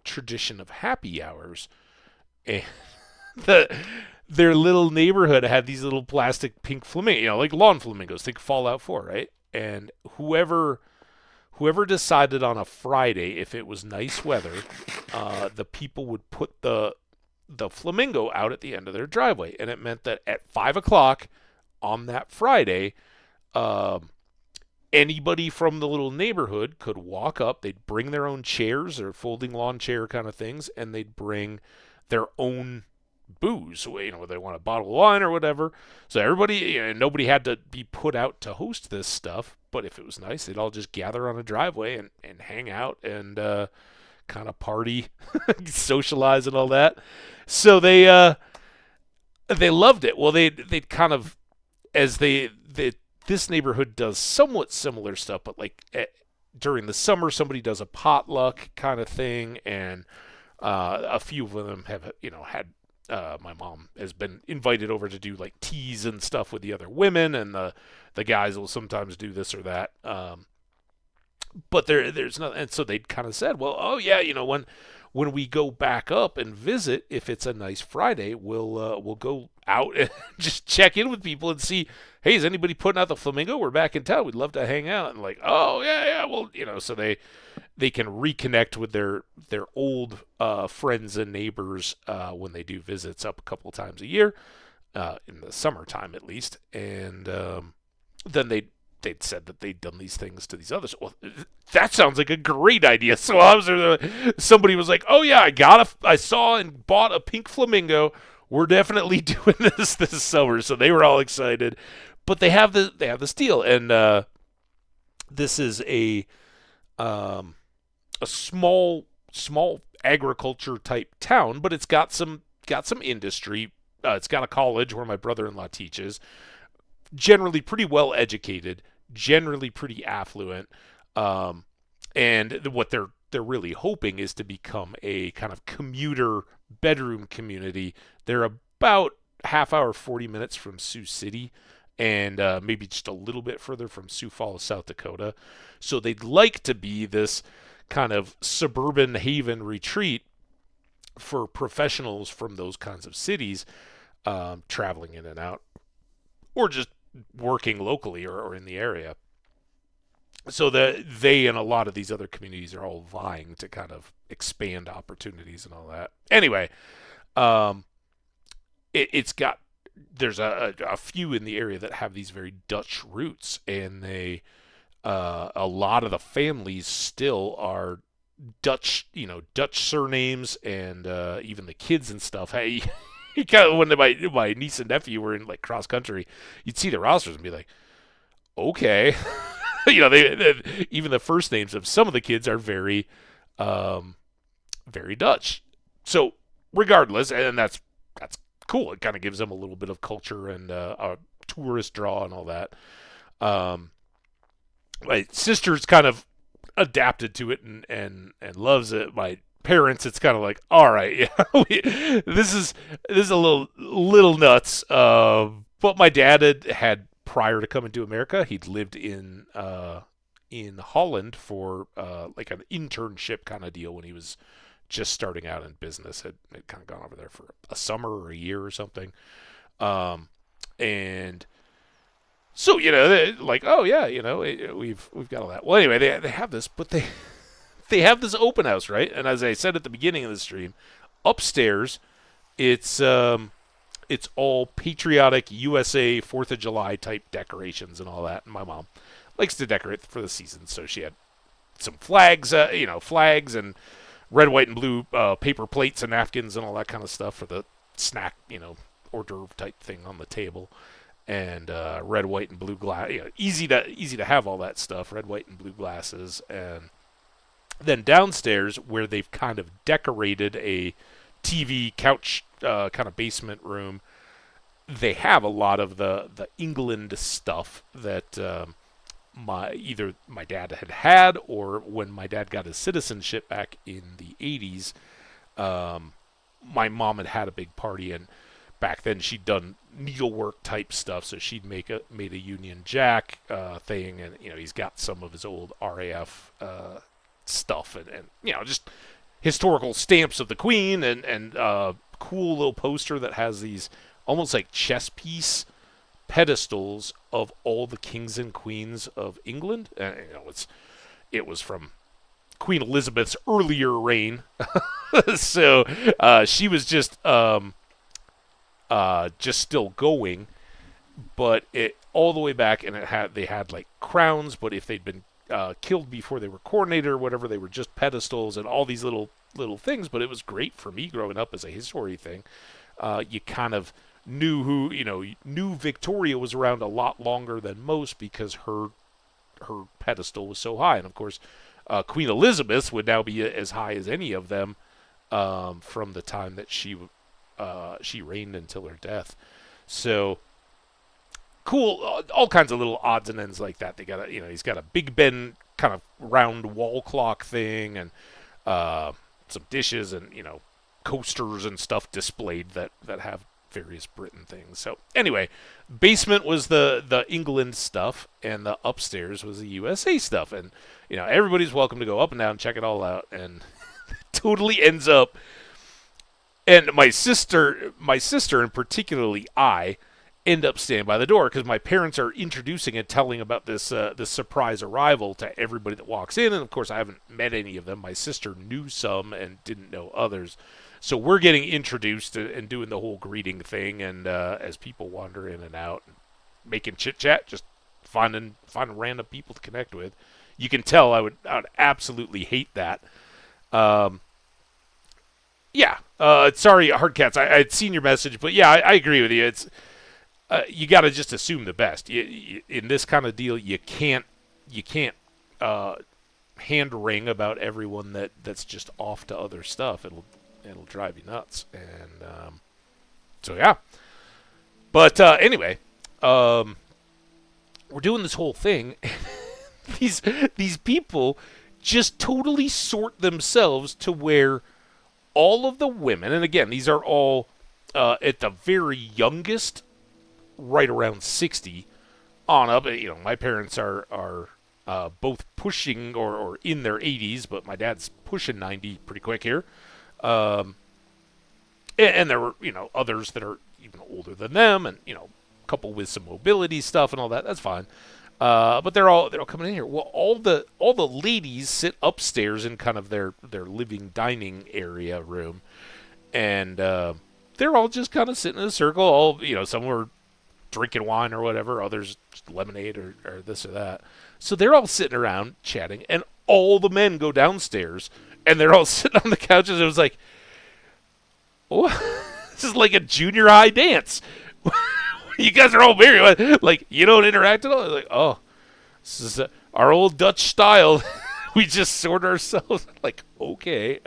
[SPEAKER 2] tradition of happy hours, and their little neighborhood had these little plastic pink flamingos, like lawn flamingos. Think Fallout 4, right? And whoever decided on a Friday, if it was nice weather, the people would put the flamingo out at the end of their driveway, and it meant that at 5 o'clock on that Friday, anybody from the little neighborhood could walk up. They'd bring their own chairs or folding lawn chair kind of things, and they'd bring their own booze, whether they want a bottle of wine or whatever. So everybody, nobody had to be put out to host this stuff. But if it was nice, they'd all just gather on a driveway and hang out and kind of party, socialize and all that. So they loved it. Well, they kind of, this neighborhood does somewhat similar stuff, but like during the summer, somebody does a potluck kind of thing, and a few of them have had. My mom has been invited over to do like teas and stuff with the other women, and the guys will sometimes do this or that. But there's nothing, and so they kind of said, well, oh yeah, when we go back up and visit, if it's a nice Friday, we'll go out and just check in with people and see, hey, is anybody putting out the Flamingo? We're back in town. We'd love to hang out. And like, oh yeah, well, so they can reconnect with their old friends and neighbors when they do visits up a couple of times a year, in the summertime at least. And then they'd said that they'd done these things to these others. Well, that sounds like a great idea. So somebody was like, oh yeah, I saw and bought a pink flamingo. We're definitely doing this summer. So they were all excited. But they have this deal, and this is a small agriculture type town, but it's got some industry. It's got a college where my brother-in-law teaches. Generally pretty well educated, generally pretty affluent, and what they're really hoping is to become a kind of commuter bedroom community. They're about half hour, 40 minutes from Sioux City, and maybe just a little bit further from Sioux Falls, South Dakota. So they'd like to be this kind of suburban haven retreat for professionals from those kinds of cities, traveling in and out, or just working locally or in the area. So they and a lot of these other communities are all vying to kind of expand opportunities and all that. Anyway, there's a few in the area that have these very Dutch roots, and a lot of the families still are Dutch, Dutch surnames, and even the kids and stuff. Hey, when my niece and nephew were in like cross country, you'd see the rosters and be like, okay, they even the first names of some of the kids are very, very Dutch. So regardless, and that's cool. It kind of gives them a little bit of culture and a tourist draw and all that. My sister's kind of adapted to it and loves it. My parents, it's kind of like, all right, yeah, this is a little nuts. But my dad had prior to coming to America, he'd lived in Holland for like an internship kind of deal when he was just starting out in business. Had kind of gone over there for a summer or a year or something, and so like, oh yeah, we've got all that. Well, anyway, they have this, but they have this open house, right? And as I said at the beginning of the stream, upstairs, it's all patriotic USA 4th of July type decorations and all that. And my mom likes to decorate for the season, so she had some flags, flags and red, white, and blue paper plates and napkins and all that kind of stuff for the snack, hors d'oeuvre type thing on the table. And red, white, and blue glass. Easy to have all that stuff. Red, white, and blue glasses. And then downstairs, where they've kind of decorated a TV couch kind of basement room, they have a lot of the England stuff that either my dad had, or when my dad got his citizenship back in the 80s, my mom had a big party, and back then she'd done needlework type stuff, so she'd made a Union Jack thing, and he's got some of his old RAF stuff, and just historical stamps of the Queen, and cool little poster that has these almost like chess piece pedestals of all the kings and queens of England. It was from Queen Elizabeth's earlier reign, so she was just still going, but it all the way back, and they had like crowns, but if they'd been killed before they were coronated or whatever, they were just pedestals and all these little things. But it was great for me growing up as a history thing. You kind of knew knew Victoria was around a lot longer than most because her pedestal was so high, and of course Queen Elizabeth would now be as high as any of them from the time that she reigned until her death. So cool, all kinds of little odds and ends like that. They got he's got a Big Ben kind of round wall clock thing, and some dishes and coasters and stuff displayed that have various Britain things. So anyway, basement was the England stuff, and the upstairs was the USA stuff, and everybody's welcome to go up and down and check it all out. And totally ends up And my sister, and particularly I, end up standing by the door because my parents are introducing and telling about this surprise arrival to everybody that walks in. And of course, I haven't met any of them. My sister knew some and didn't know others. So we're getting introduced and doing the whole greeting thing. And as people wander in and out, making chit chat, just finding random people to connect with. You can tell I would absolutely hate that. Um, yeah. Sorry, Hardcats. I had seen your message, but yeah, I agree with you. It's you got to just assume the best. In this kind of deal, you can't uh, hand wring about everyone that's just off to other stuff. It'll drive you nuts. And so yeah. But anyway, we're doing this whole thing. these people just totally sort themselves to where all of the women, and again, these are all at the very youngest, right around 60 on up. My parents are both pushing or in their 80s, but my dad's pushing 90 pretty quick here. And there were others that are even older than them, and a couple with some mobility stuff and all that. That's fine. But they're all coming in here. Well, all the ladies sit upstairs in kind of their living dining area room, and they're all just kind of sitting in a circle. All some were drinking wine or whatever, others just lemonade or this or that. So they're all sitting around chatting, and all the men go downstairs, and they're all sitting on the couches. It was like, oh, this is like a junior high dance. You guys are all married. Like, you don't interact at all? Like, oh, this is our old Dutch style. We just sort ourselves. Like, okay.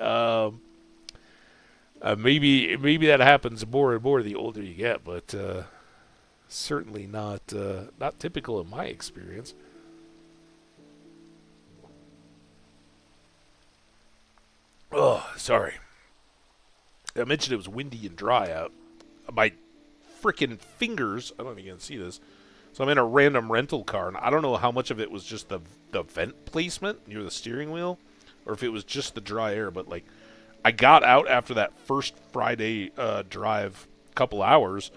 [SPEAKER 2] Maybe that happens more and more the older you get, but certainly not typical in my experience. Oh, sorry. I mentioned it was windy and dry out. My freaking fingers, I don't know if you can see this. So I'm in a random rental car, and I don't know how much of it was just the vent placement near the steering wheel, or if it was just the dry air. But like, I got out after that first Friday drive, couple hours,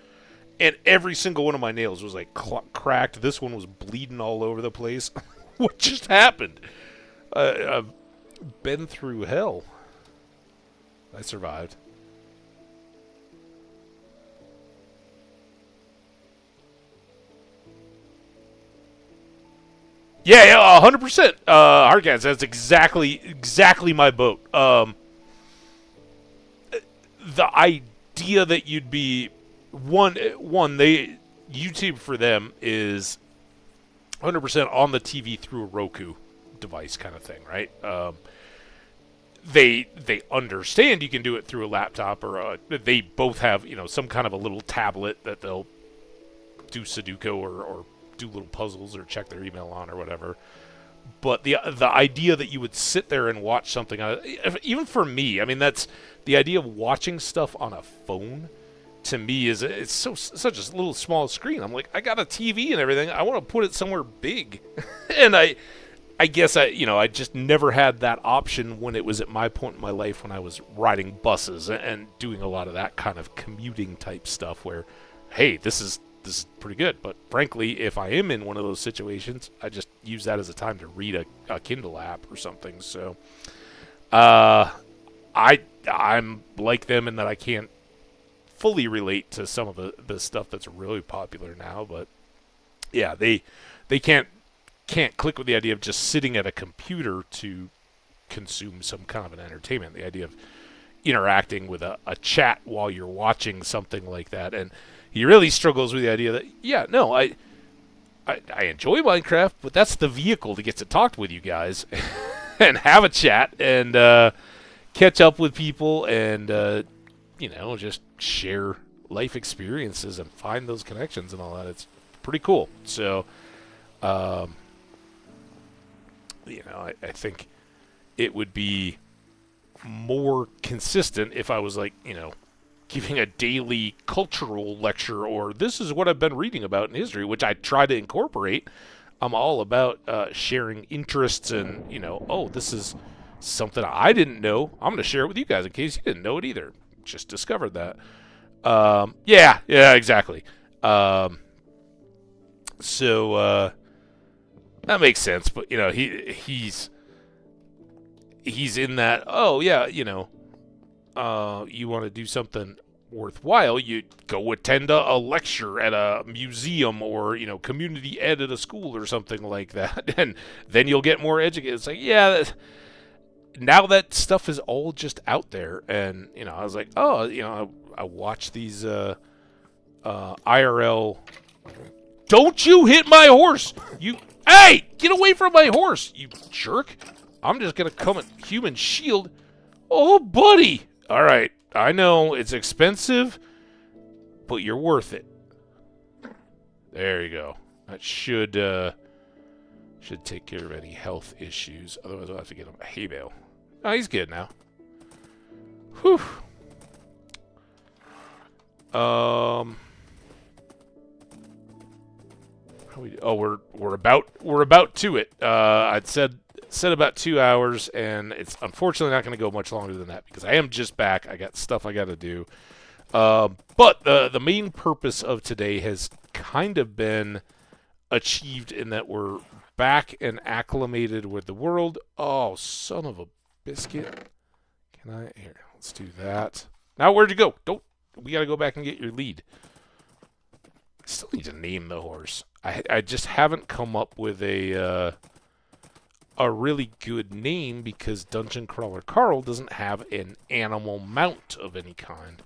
[SPEAKER 2] and every single one of my nails was like cracked. This one was bleeding all over the place. What just happened? I've been through hell. I survived. Yeah, 100%. Hardcats, that's exactly my boat. The idea that you'd be one, they YouTube for them is 100% on the TV through a Roku device kind of thing, right? They understand you can do it through a laptop, or they both have some kind of a little tablet that they'll do Sudoku or do little puzzles or check their email on or whatever. But the idea that you would sit there and watch something, even for me, I mean, that's the idea of watching stuff on a phone. To me, it's such a little small screen. I'm like, I got a TV and everything. I want to put it somewhere big, and I guess I just never had that option when it was at my point in my life when I was riding buses and doing a lot of that kind of commuting type stuff. Where, hey, this is pretty good. But frankly, if I am in one of those situations, I just use that as a time to read a Kindle app or something. So, I'm like them in that I can't fully relate to some of the stuff that's really popular now. But yeah, they can't click with the idea of just sitting at a computer to consume some kind of an entertainment. The idea of interacting with a chat while you're watching something like that. And he really struggles with the idea that, yeah, no, I enjoy Minecraft, but that's the vehicle to get to talk with you guys and have a chat and catch up with people and, just share life experiences and find those connections and all that. It's pretty cool. So, I think it would be more consistent if I was like, giving a daily cultural lecture, or this is what I've been reading about in history, which I try to incorporate. I'm all about sharing interests and, oh, this is something I didn't know. I'm going to share it with you guys in case you didn't know it either. just discovered that. Yeah, exactly. So that makes sense. But he's in that. Oh yeah, you want to do something worthwhile, you go attend a lecture at a museum or community ed at a school or something like that, and then you'll get more educated. It's like, yeah, now that stuff is all just out there, and I was like, oh, I watch these IRL. Don't you hit my horse! Hey, get away from my horse, you jerk! I'm just gonna come at human shield. Oh, buddy! All right, I know it's expensive, but you're worth it. There you go. That should take care of any health issues. Otherwise, I'll have to get him a hay bale. Oh, he's good now. Whew. We're about to it. I'd said about 2 hours, and it's unfortunately not going to go much longer than that because I am just back. I got stuff I got to do. But the main purpose of today has kind of been achieved in that we're back and acclimated with the world. Oh, son of a biscuit. Can I? Here, let's do that. Now, where'd you go? We got to go back and get your lead. I still need to name the horse. I just haven't come up with a really good name because Dungeon Crawler Carl doesn't have an animal mount of any kind.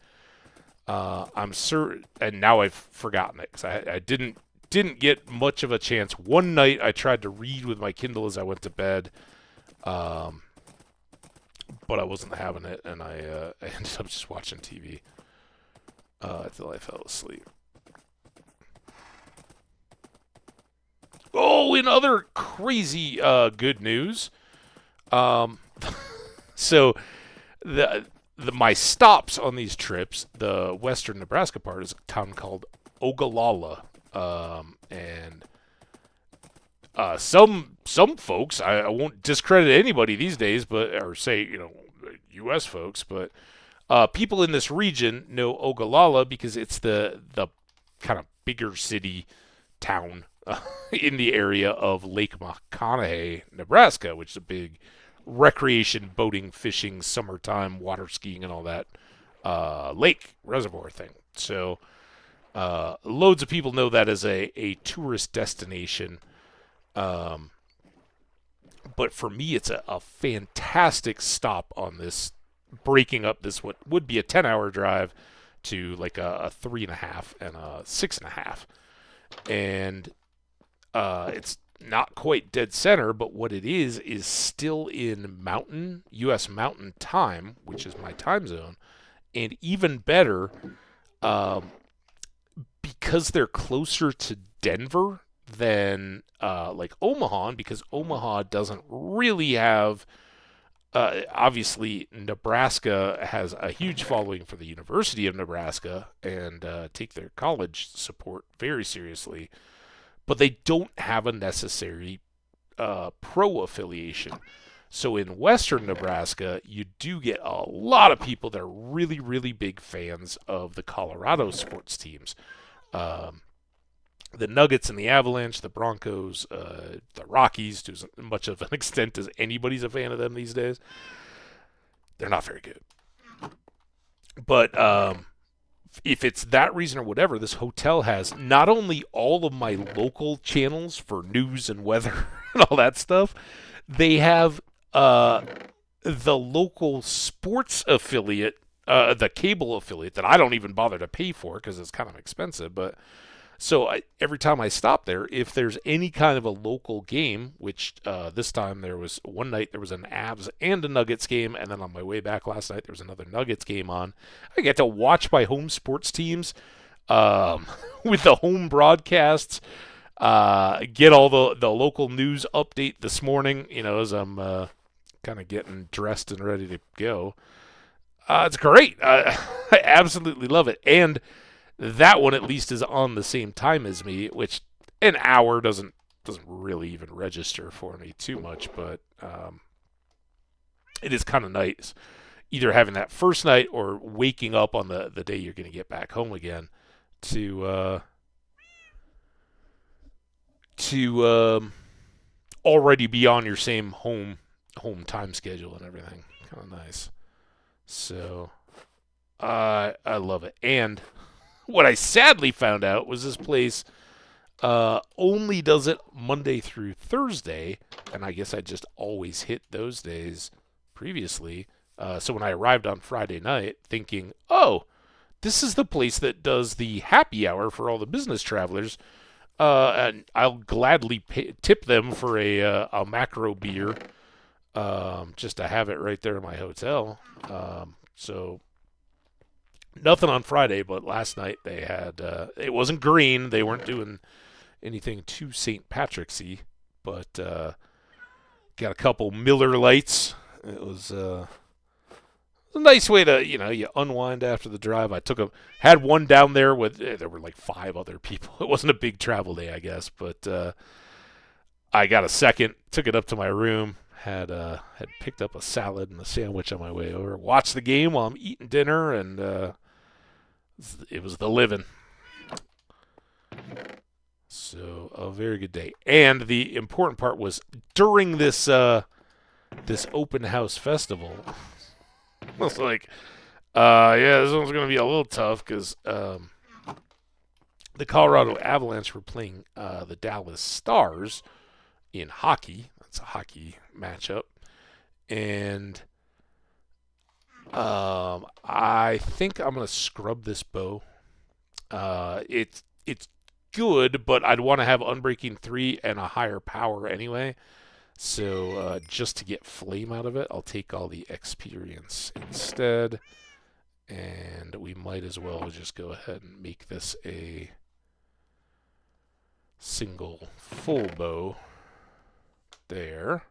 [SPEAKER 2] I'm certain, and now I've forgotten it because I didn't get much of a chance. One night I tried to read with my Kindle as I went to bed, but I wasn't having it, and I ended up just watching TV until I fell asleep. Oh, in other crazy good news, so my stops on these trips, the western Nebraska part is a town called Ogallala, and some folks, I won't discredit anybody these days, or say U.S. folks, but people in this region know Ogallala because it's the kind of bigger city town in the area of Lake McConaughey, Nebraska, which is a big recreation, boating, fishing, summertime, water skiing, and all that lake reservoir thing. So loads of people know that as a tourist destination. But for me, it's a fantastic stop on this, breaking up this what would be a 10-hour drive to like a 3.5 and a 6.5. And it's not quite dead center, but what it is still in U.S. Mountain Time, which is my time zone, and even better, because they're closer to Denver than like Omaha, and because Omaha doesn't really have. Obviously, Nebraska has a huge following for the University of Nebraska and take their college support very seriously. But they don't have a necessary pro affiliation. So in western Nebraska, you do get a lot of people that are really, really big fans of the Colorado sports teams. The Nuggets and the Avalanche, the Broncos, the Rockies, to as much of an extent as anybody's a fan of them these days. They're not very good. But if it's that reason or whatever, this hotel has not only all of my local channels for news and weather and all that stuff, they have the local sports affiliate, the cable affiliate that I don't even bother to pay for because it's kind of expensive. But so every time I stop there, if there's any kind of a local game, which this time there was one night there was an Avs and a Nuggets game, and then on my way back last night there was another Nuggets game on. I get to watch my home sports teams with the home broadcasts, get all the local news update this morning, as I'm kind of getting dressed and ready to go. It's great. I absolutely love it. And that one at least is on the same time as me, which an hour doesn't really even register for me too much, but it is kind of nice. either having that first night or waking up on the day you're going to get back home again to already be on your same home time schedule and everything. Kind of nice. So I love it. And what I sadly found out was this place only does it Monday through Thursday, and I guess I just always hit those days previously. So when I arrived on Friday night, thinking, oh, this is the place that does the happy hour for all the business travelers, and I'll gladly tip them for a macro beer, just to have it right there in my hotel. So nothing on Friday, but last night they had, it wasn't green. They weren't doing anything too St. Patrick's-y, but got a couple Miller Lights. It was a nice way to, you unwind after the drive. Had one down there with, there were like 5 other people. It wasn't a big travel day, I guess, but I got a second, took it up to my room, had picked up a salad and a sandwich on my way over, watched the game while I'm eating dinner, and it was the living. So a very good day. And the important part was during this open house festival, I was like, yeah, this one's going to be a little tough because the Colorado Avalanche were playing the Dallas Stars in hockey. That's a hockey matchup. And I think I'm going to scrub this bow. It's good, but I'd want to have Unbreaking 3 and a higher power anyway. So just to get flame out of it, I'll take all the experience instead. And we might as well just go ahead and make this a single full bow there.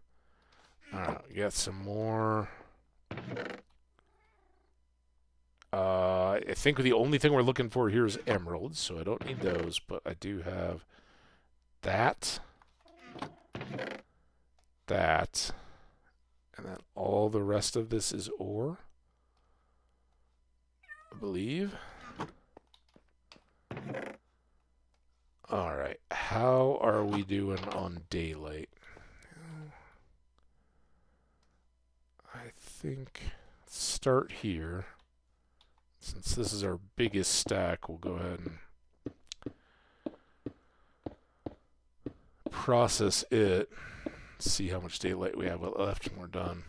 [SPEAKER 2] Alright, we got some more. I think the only thing we're looking for here is emeralds, so I don't need those, but I do have that, and then all the rest of this is ore, I believe. Alright, how are we doing on daylight? I think start here. Since this is our biggest stack, we'll go ahead and process it. See how much daylight we have left when we're done.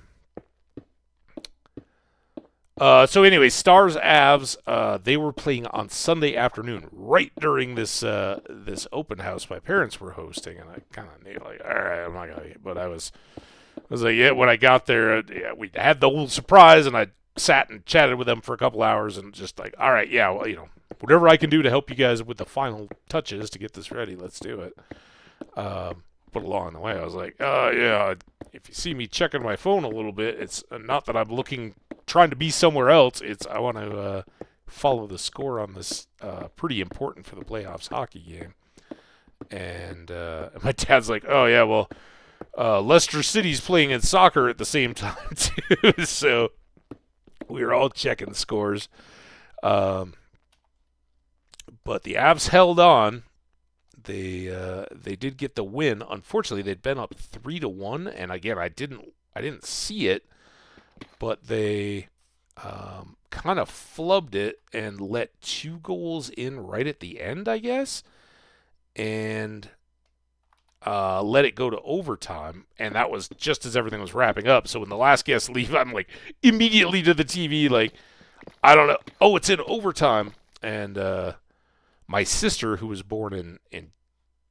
[SPEAKER 2] So anyway, Stars Avs, they were playing on Sunday afternoon, right during this open house my parents were hosting, and I kind of knew, like, all right, I'm not gonna. But I was like, yeah. When I got there, we had the whole surprise, and I sat and chatted with them for a couple hours, and just like, all right, yeah, well, whatever I can do to help you guys with the final touches to get this ready, let's do it. But along the way, I was like, yeah, if you see me checking my phone a little bit, it's not that I'm trying to be somewhere else. It's I want to follow the score on this pretty important for the playoffs hockey game. And my dad's like, oh yeah, well, Leicester City's playing in soccer at the same time too, so we were all checking the scores. But the Avs held on. They did get the win. Unfortunately, they'd been up 3-1, and again, I didn't see it, but they kind of flubbed it and let 2 goals in right at the end, I guess, and let it go to overtime, and that was just as everything was wrapping up. So when the last guests leave, I'm like immediately to the TV, like, I don't know. Oh, it's in overtime, and my sister, who was born in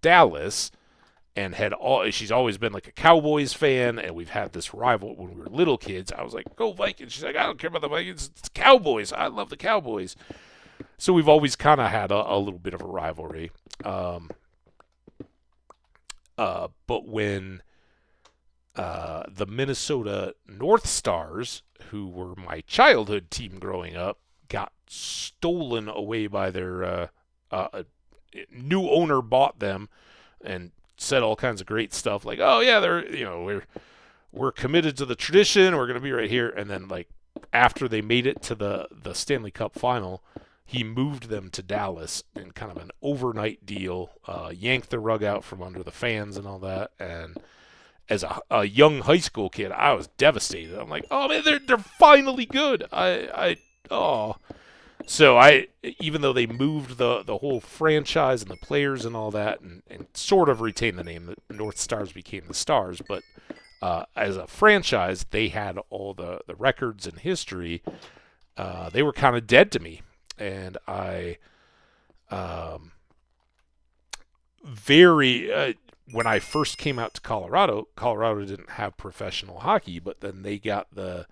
[SPEAKER 2] Dallas, and she's always been like a Cowboys fan, and we've had this rival when we were little kids. I was like, go Vikings. She's like, I don't care about the Vikings. It's Cowboys. I love the Cowboys. So we've always kind of had a little bit of a rivalry. But when the Minnesota North Stars, who were my childhood team growing up, got stolen away by their new owner, bought them and said all kinds of great stuff like, oh yeah, we're committed to the tradition, we're going to be right here, and then like after they made it to the Stanley Cup final, he moved them to Dallas in kind of an overnight deal, yanked the rug out from under the fans and all that. And as a young high school kid, I was devastated. I'm like, oh man, they're finally good. Oh. So even though they moved the whole franchise and the players and all that, and sort of retained the name, the North Stars became the Stars, but as a franchise, they had all the records and history. They were kind of dead to me, and I very when I first came out to Colorado, Colorado didn't have professional hockey, but then they got the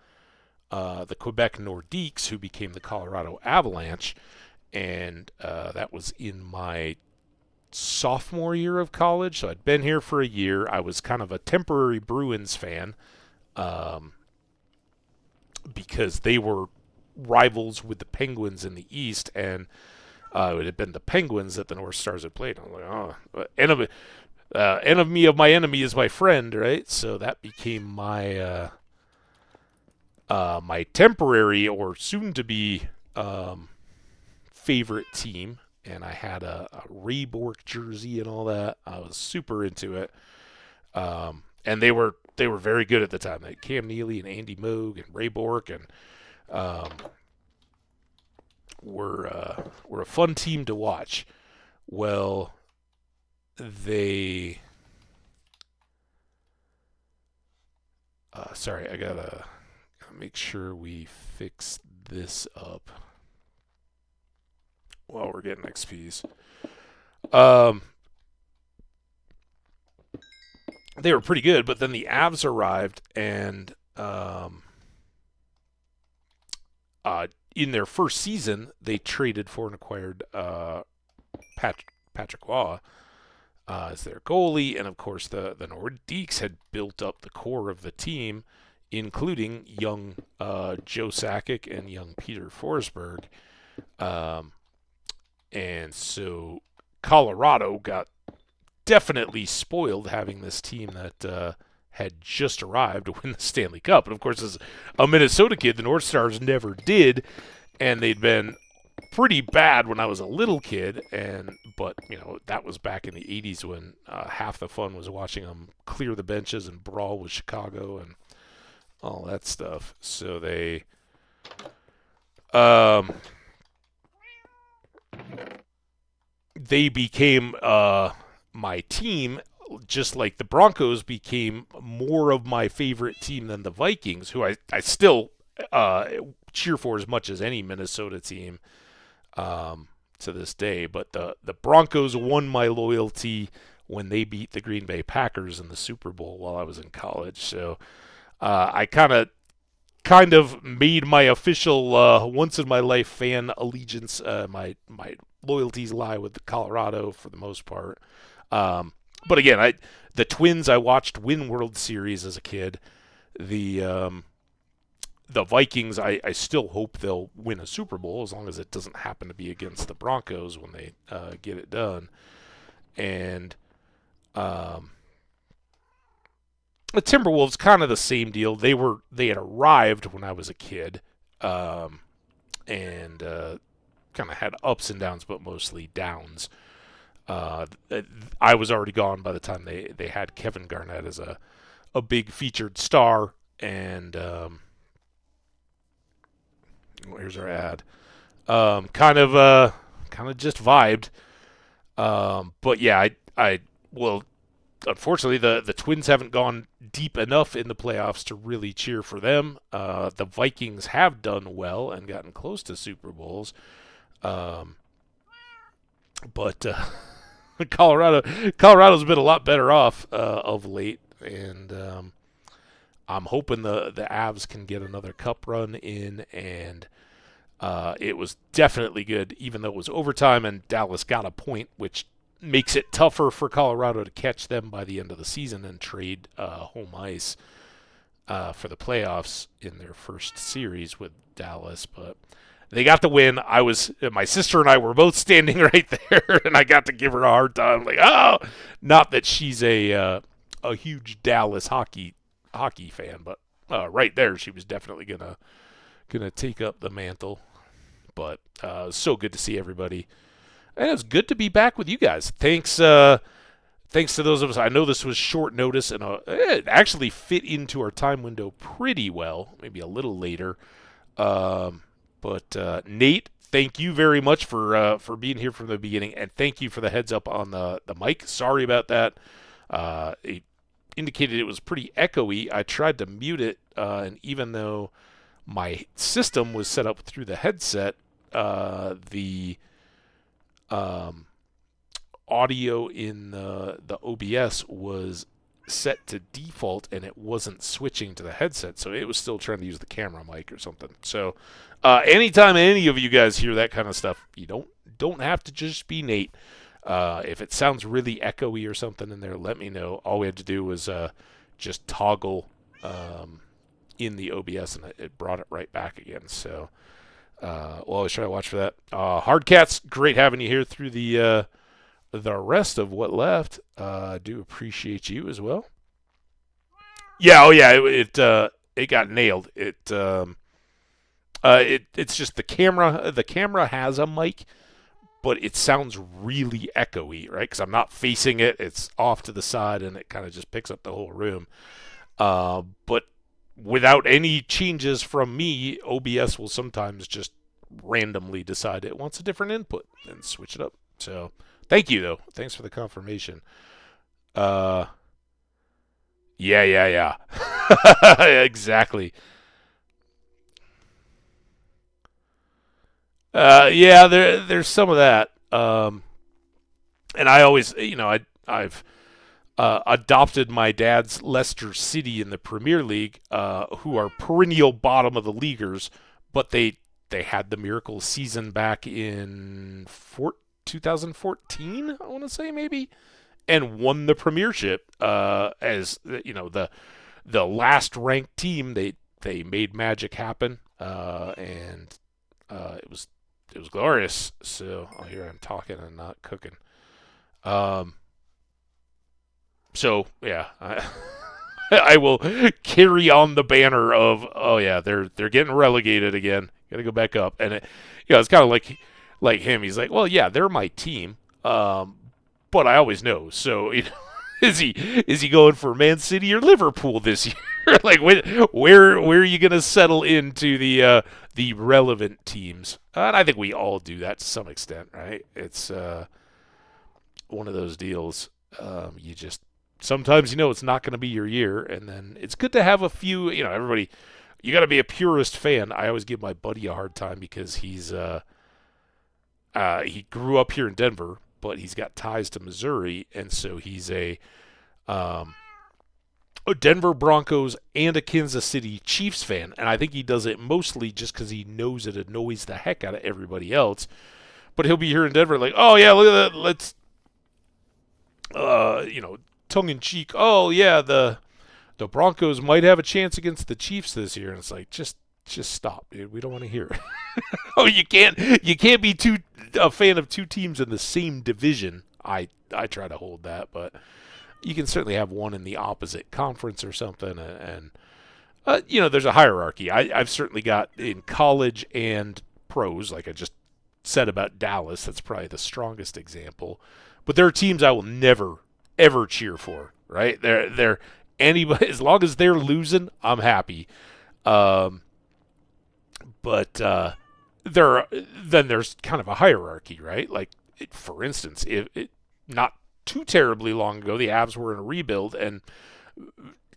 [SPEAKER 2] Quebec Nordiques, who became the Colorado Avalanche, and that was in my sophomore year of college. So I'd been here for a year. I was kind of a temporary Bruins fan because they were rivals with the Penguins in the East, and it had been the Penguins that the North Stars had played. I'm like, oh, enemy of my enemy is my friend, right? So that became my my temporary or soon-to-be favorite team, and I had a Ray Bourque jersey and all that. I was super into it, and they were very good at the time. Like Cam Neely and Andy Moog and Ray Bourque, and were a fun team to watch. Well, they sorry, I gotta make sure we fix this up while we're getting XPs. They were pretty good, but then the Avs arrived, and in their first season, they traded for and acquired Patrick Waugh as their goalie, and of course the Nordiques had built up the core of the team, including young Joe Sakic and young Peter Forsberg. And so Colorado got definitely spoiled having this team that had just arrived to win the Stanley Cup. And of course, as a Minnesota kid, the North Stars never did, and they'd been pretty bad when I was a little kid. But that was back in the '80s when half the fun was watching them clear the benches and brawl with Chicago and all that stuff. So they became my team, just like the Broncos became more of my favorite team than the Vikings, who I still cheer for as much as any Minnesota team to this day. But the Broncos won my loyalty when they beat the Green Bay Packers in the Super Bowl while I was in college. So I kind of made my official once in my life fan allegiance. My loyalties lie with Colorado for the most part. But again, the Twins, I watched win World Series as a kid. The Vikings, I still hope they'll win a Super Bowl, as long as it doesn't happen to be against the Broncos when they get it done. And the Timberwolves, kind of the same deal. They had arrived when I was a kid, and kind of had ups and downs, but mostly downs. I was already gone by the time they had Kevin Garnett as a big featured star, and here's our ad. Kind of just vibed. But yeah, well, unfortunately, the Twins haven't gone deep enough in the playoffs to really cheer for them. The Vikings have done well and gotten close to Super Bowls. But Colorado's been a lot better off of late, and I'm hoping the Avs can get another cup run in, and it was definitely good, even though it was overtime and Dallas got a point, which makes it tougher for Colorado to catch them by the end of the season and trade home ice for the playoffs in their first series with Dallas. But they got the win. My sister and I were both standing right there, and I got to give her a hard time. Like, oh, not that she's a huge Dallas hockey fan, but right there, she was definitely gonna gonna take up the mantle. But so good to see everybody, and it's good to be back with you guys. Thanks to those of us. I know this was short notice, and it actually fit into our time window pretty well. Maybe a little later, but Nate, thank you very much for being here from the beginning, and thank you for the heads up on the mic. Sorry about that. It indicated it was pretty echoey. I tried to mute it, and even though my system was set up through the headset, the audio in the OBS was set to default, and it wasn't switching to the headset, so it was still trying to use the camera mic or something. So anytime any of you guys hear that kind of stuff, you don't have to just be Nate. If it sounds really echoey or something in there, let me know. All we had to do was just toggle in the OBS, and it brought it right back again. So we'll always try to watch for that. Hardcats, great having you here through the rest of what left. I do appreciate you as well. Yeah, oh yeah, it got nailed. It's just the camera. The camera has a mic, but it sounds really echoey, right? Because I'm not facing it; it's off to the side, and it kind of just picks up the whole room. But without any changes from me, OBS will sometimes just randomly decide it wants a different input and switch it up. So thank you, though. Thanks for the confirmation. Yeah. Exactly. Yeah, there's some of that. And I always, I've adopted my dad's Leicester City in the Premier League, who are perennial bottom of the leaguers, but they had the miracle season back in 2014, I want to say maybe, and won the Premiership as the last ranked team. They made magic happen, and it was glorious. So here I'm talking and not cooking. So yeah, I will carry on the banner of, oh yeah, they're getting relegated again. Got to go back up, and it's kind of like him. He's like, well, yeah, they're my team, but I always know. So is he going for Man City or Liverpool this year? Like where are you going to settle into the relevant teams? And I think we all do that to some extent, right? It's one of those deals. You just sometimes it's not going to be your year, and then it's good to have a few. Everybody, you got to be a purist fan. I always give my buddy a hard time because he grew up here in Denver, but he's got ties to Missouri, and so he's a Denver Broncos and a Kansas City Chiefs fan, and I think he does it mostly just because he knows it annoys the heck out of everybody else. But he'll be here in Denver like, oh yeah, look at that, let's tongue in cheek, oh yeah, the Broncos might have a chance against the Chiefs this year, and it's like, just stop, dude. We don't want to hear it. Oh, you can't be a fan of two teams in the same division. I try to hold that, but you can certainly have one in the opposite conference or something, and there's a hierarchy. I've certainly got in college and pros, like I just said about Dallas. That's probably the strongest example. But there are teams I will never ever cheer for. Right? They're anybody, as long as they're losing, I'm happy. But then there's kind of a hierarchy, right? Like, for instance, not too terribly long ago, the Avs were in a rebuild and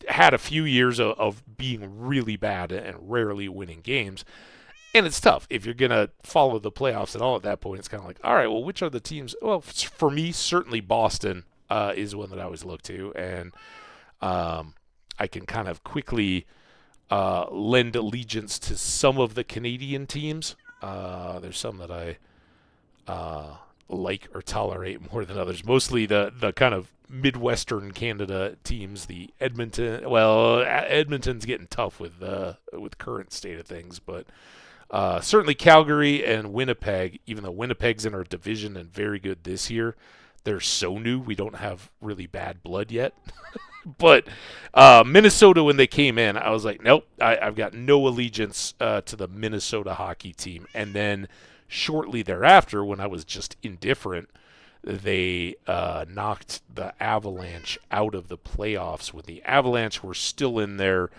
[SPEAKER 2] had a few years of being really bad and rarely winning games. And it's tough. If you're going to follow the playoffs at all at that point, it's kind of like, all right, well, which are the teams? Well, for me, certainly Boston is one that I always look to. And I can kind of quickly lend allegiance to some of the Canadian teams. There's some that I like or tolerate more than others. Mostly the kind of Midwestern Canada teams. The Edmonton. Well, Edmonton's getting tough with current state of things, but certainly Calgary and Winnipeg. Even though Winnipeg's in our division and very good this year, they're so new. We don't have really bad blood yet. But Minnesota, when they came in, I was like, nope, I've got no allegiance to the Minnesota hockey team. And then shortly thereafter, when I was just indifferent, they knocked the Avalanche out of the playoffs when the Avalanche were still in their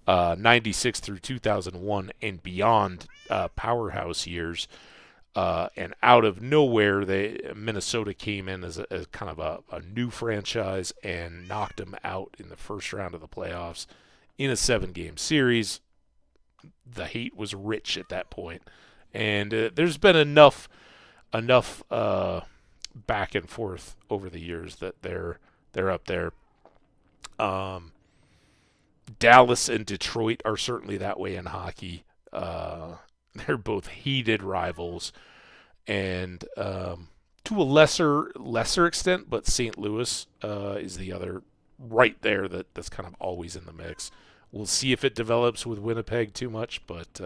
[SPEAKER 2] 96 through 2001 and beyond powerhouse years. And out of nowhere, Minnesota came in as kind of a new franchise and knocked them out in the first round of the playoffs in a 7-game series. The hate was rich at that point, and there's been enough back and forth over the years that they're up there. Dallas and Detroit are certainly that way in hockey. They're both heated rivals, and to a lesser extent, but St. Louis is the other right there that's kind of always in the mix. We'll see if it develops with Winnipeg too much, but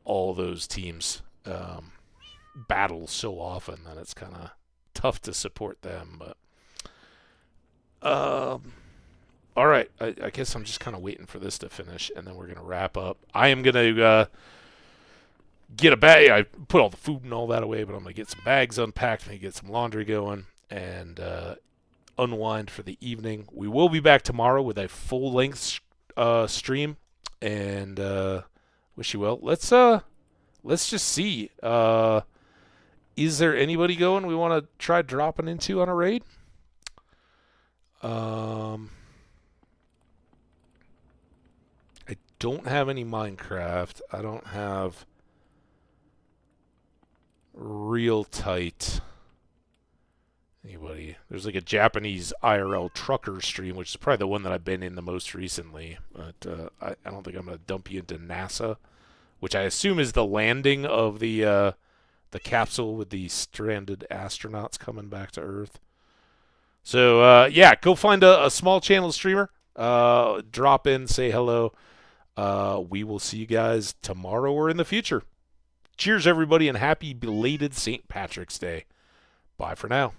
[SPEAKER 2] all those teams battle so often that it's kind of tough to support them. But all right, I guess I'm just kind of waiting for this to finish, and then we're going to wrap up. I am going to get a bag. I put all the food and all that away, but I'm going to get some bags unpacked, maybe get some laundry going, and unwind for the evening. We will be back tomorrow with a full-length stream, and wish you well. Let's just see. Is there anybody going we want to try dropping into on a raid? I don't have any Minecraft. I don't have real tight anybody. There's like a Japanese IRL trucker stream, which is probably the one that I've been in the most recently. But I don't think I'm going to dump you into NASA, which I assume is the landing of the capsule with the stranded astronauts coming back to Earth. So, yeah, go find a small channel streamer. Drop in, say hello. We will see you guys tomorrow or in the future. Cheers, everybody, and happy belated St. Patrick's Day. Bye for now.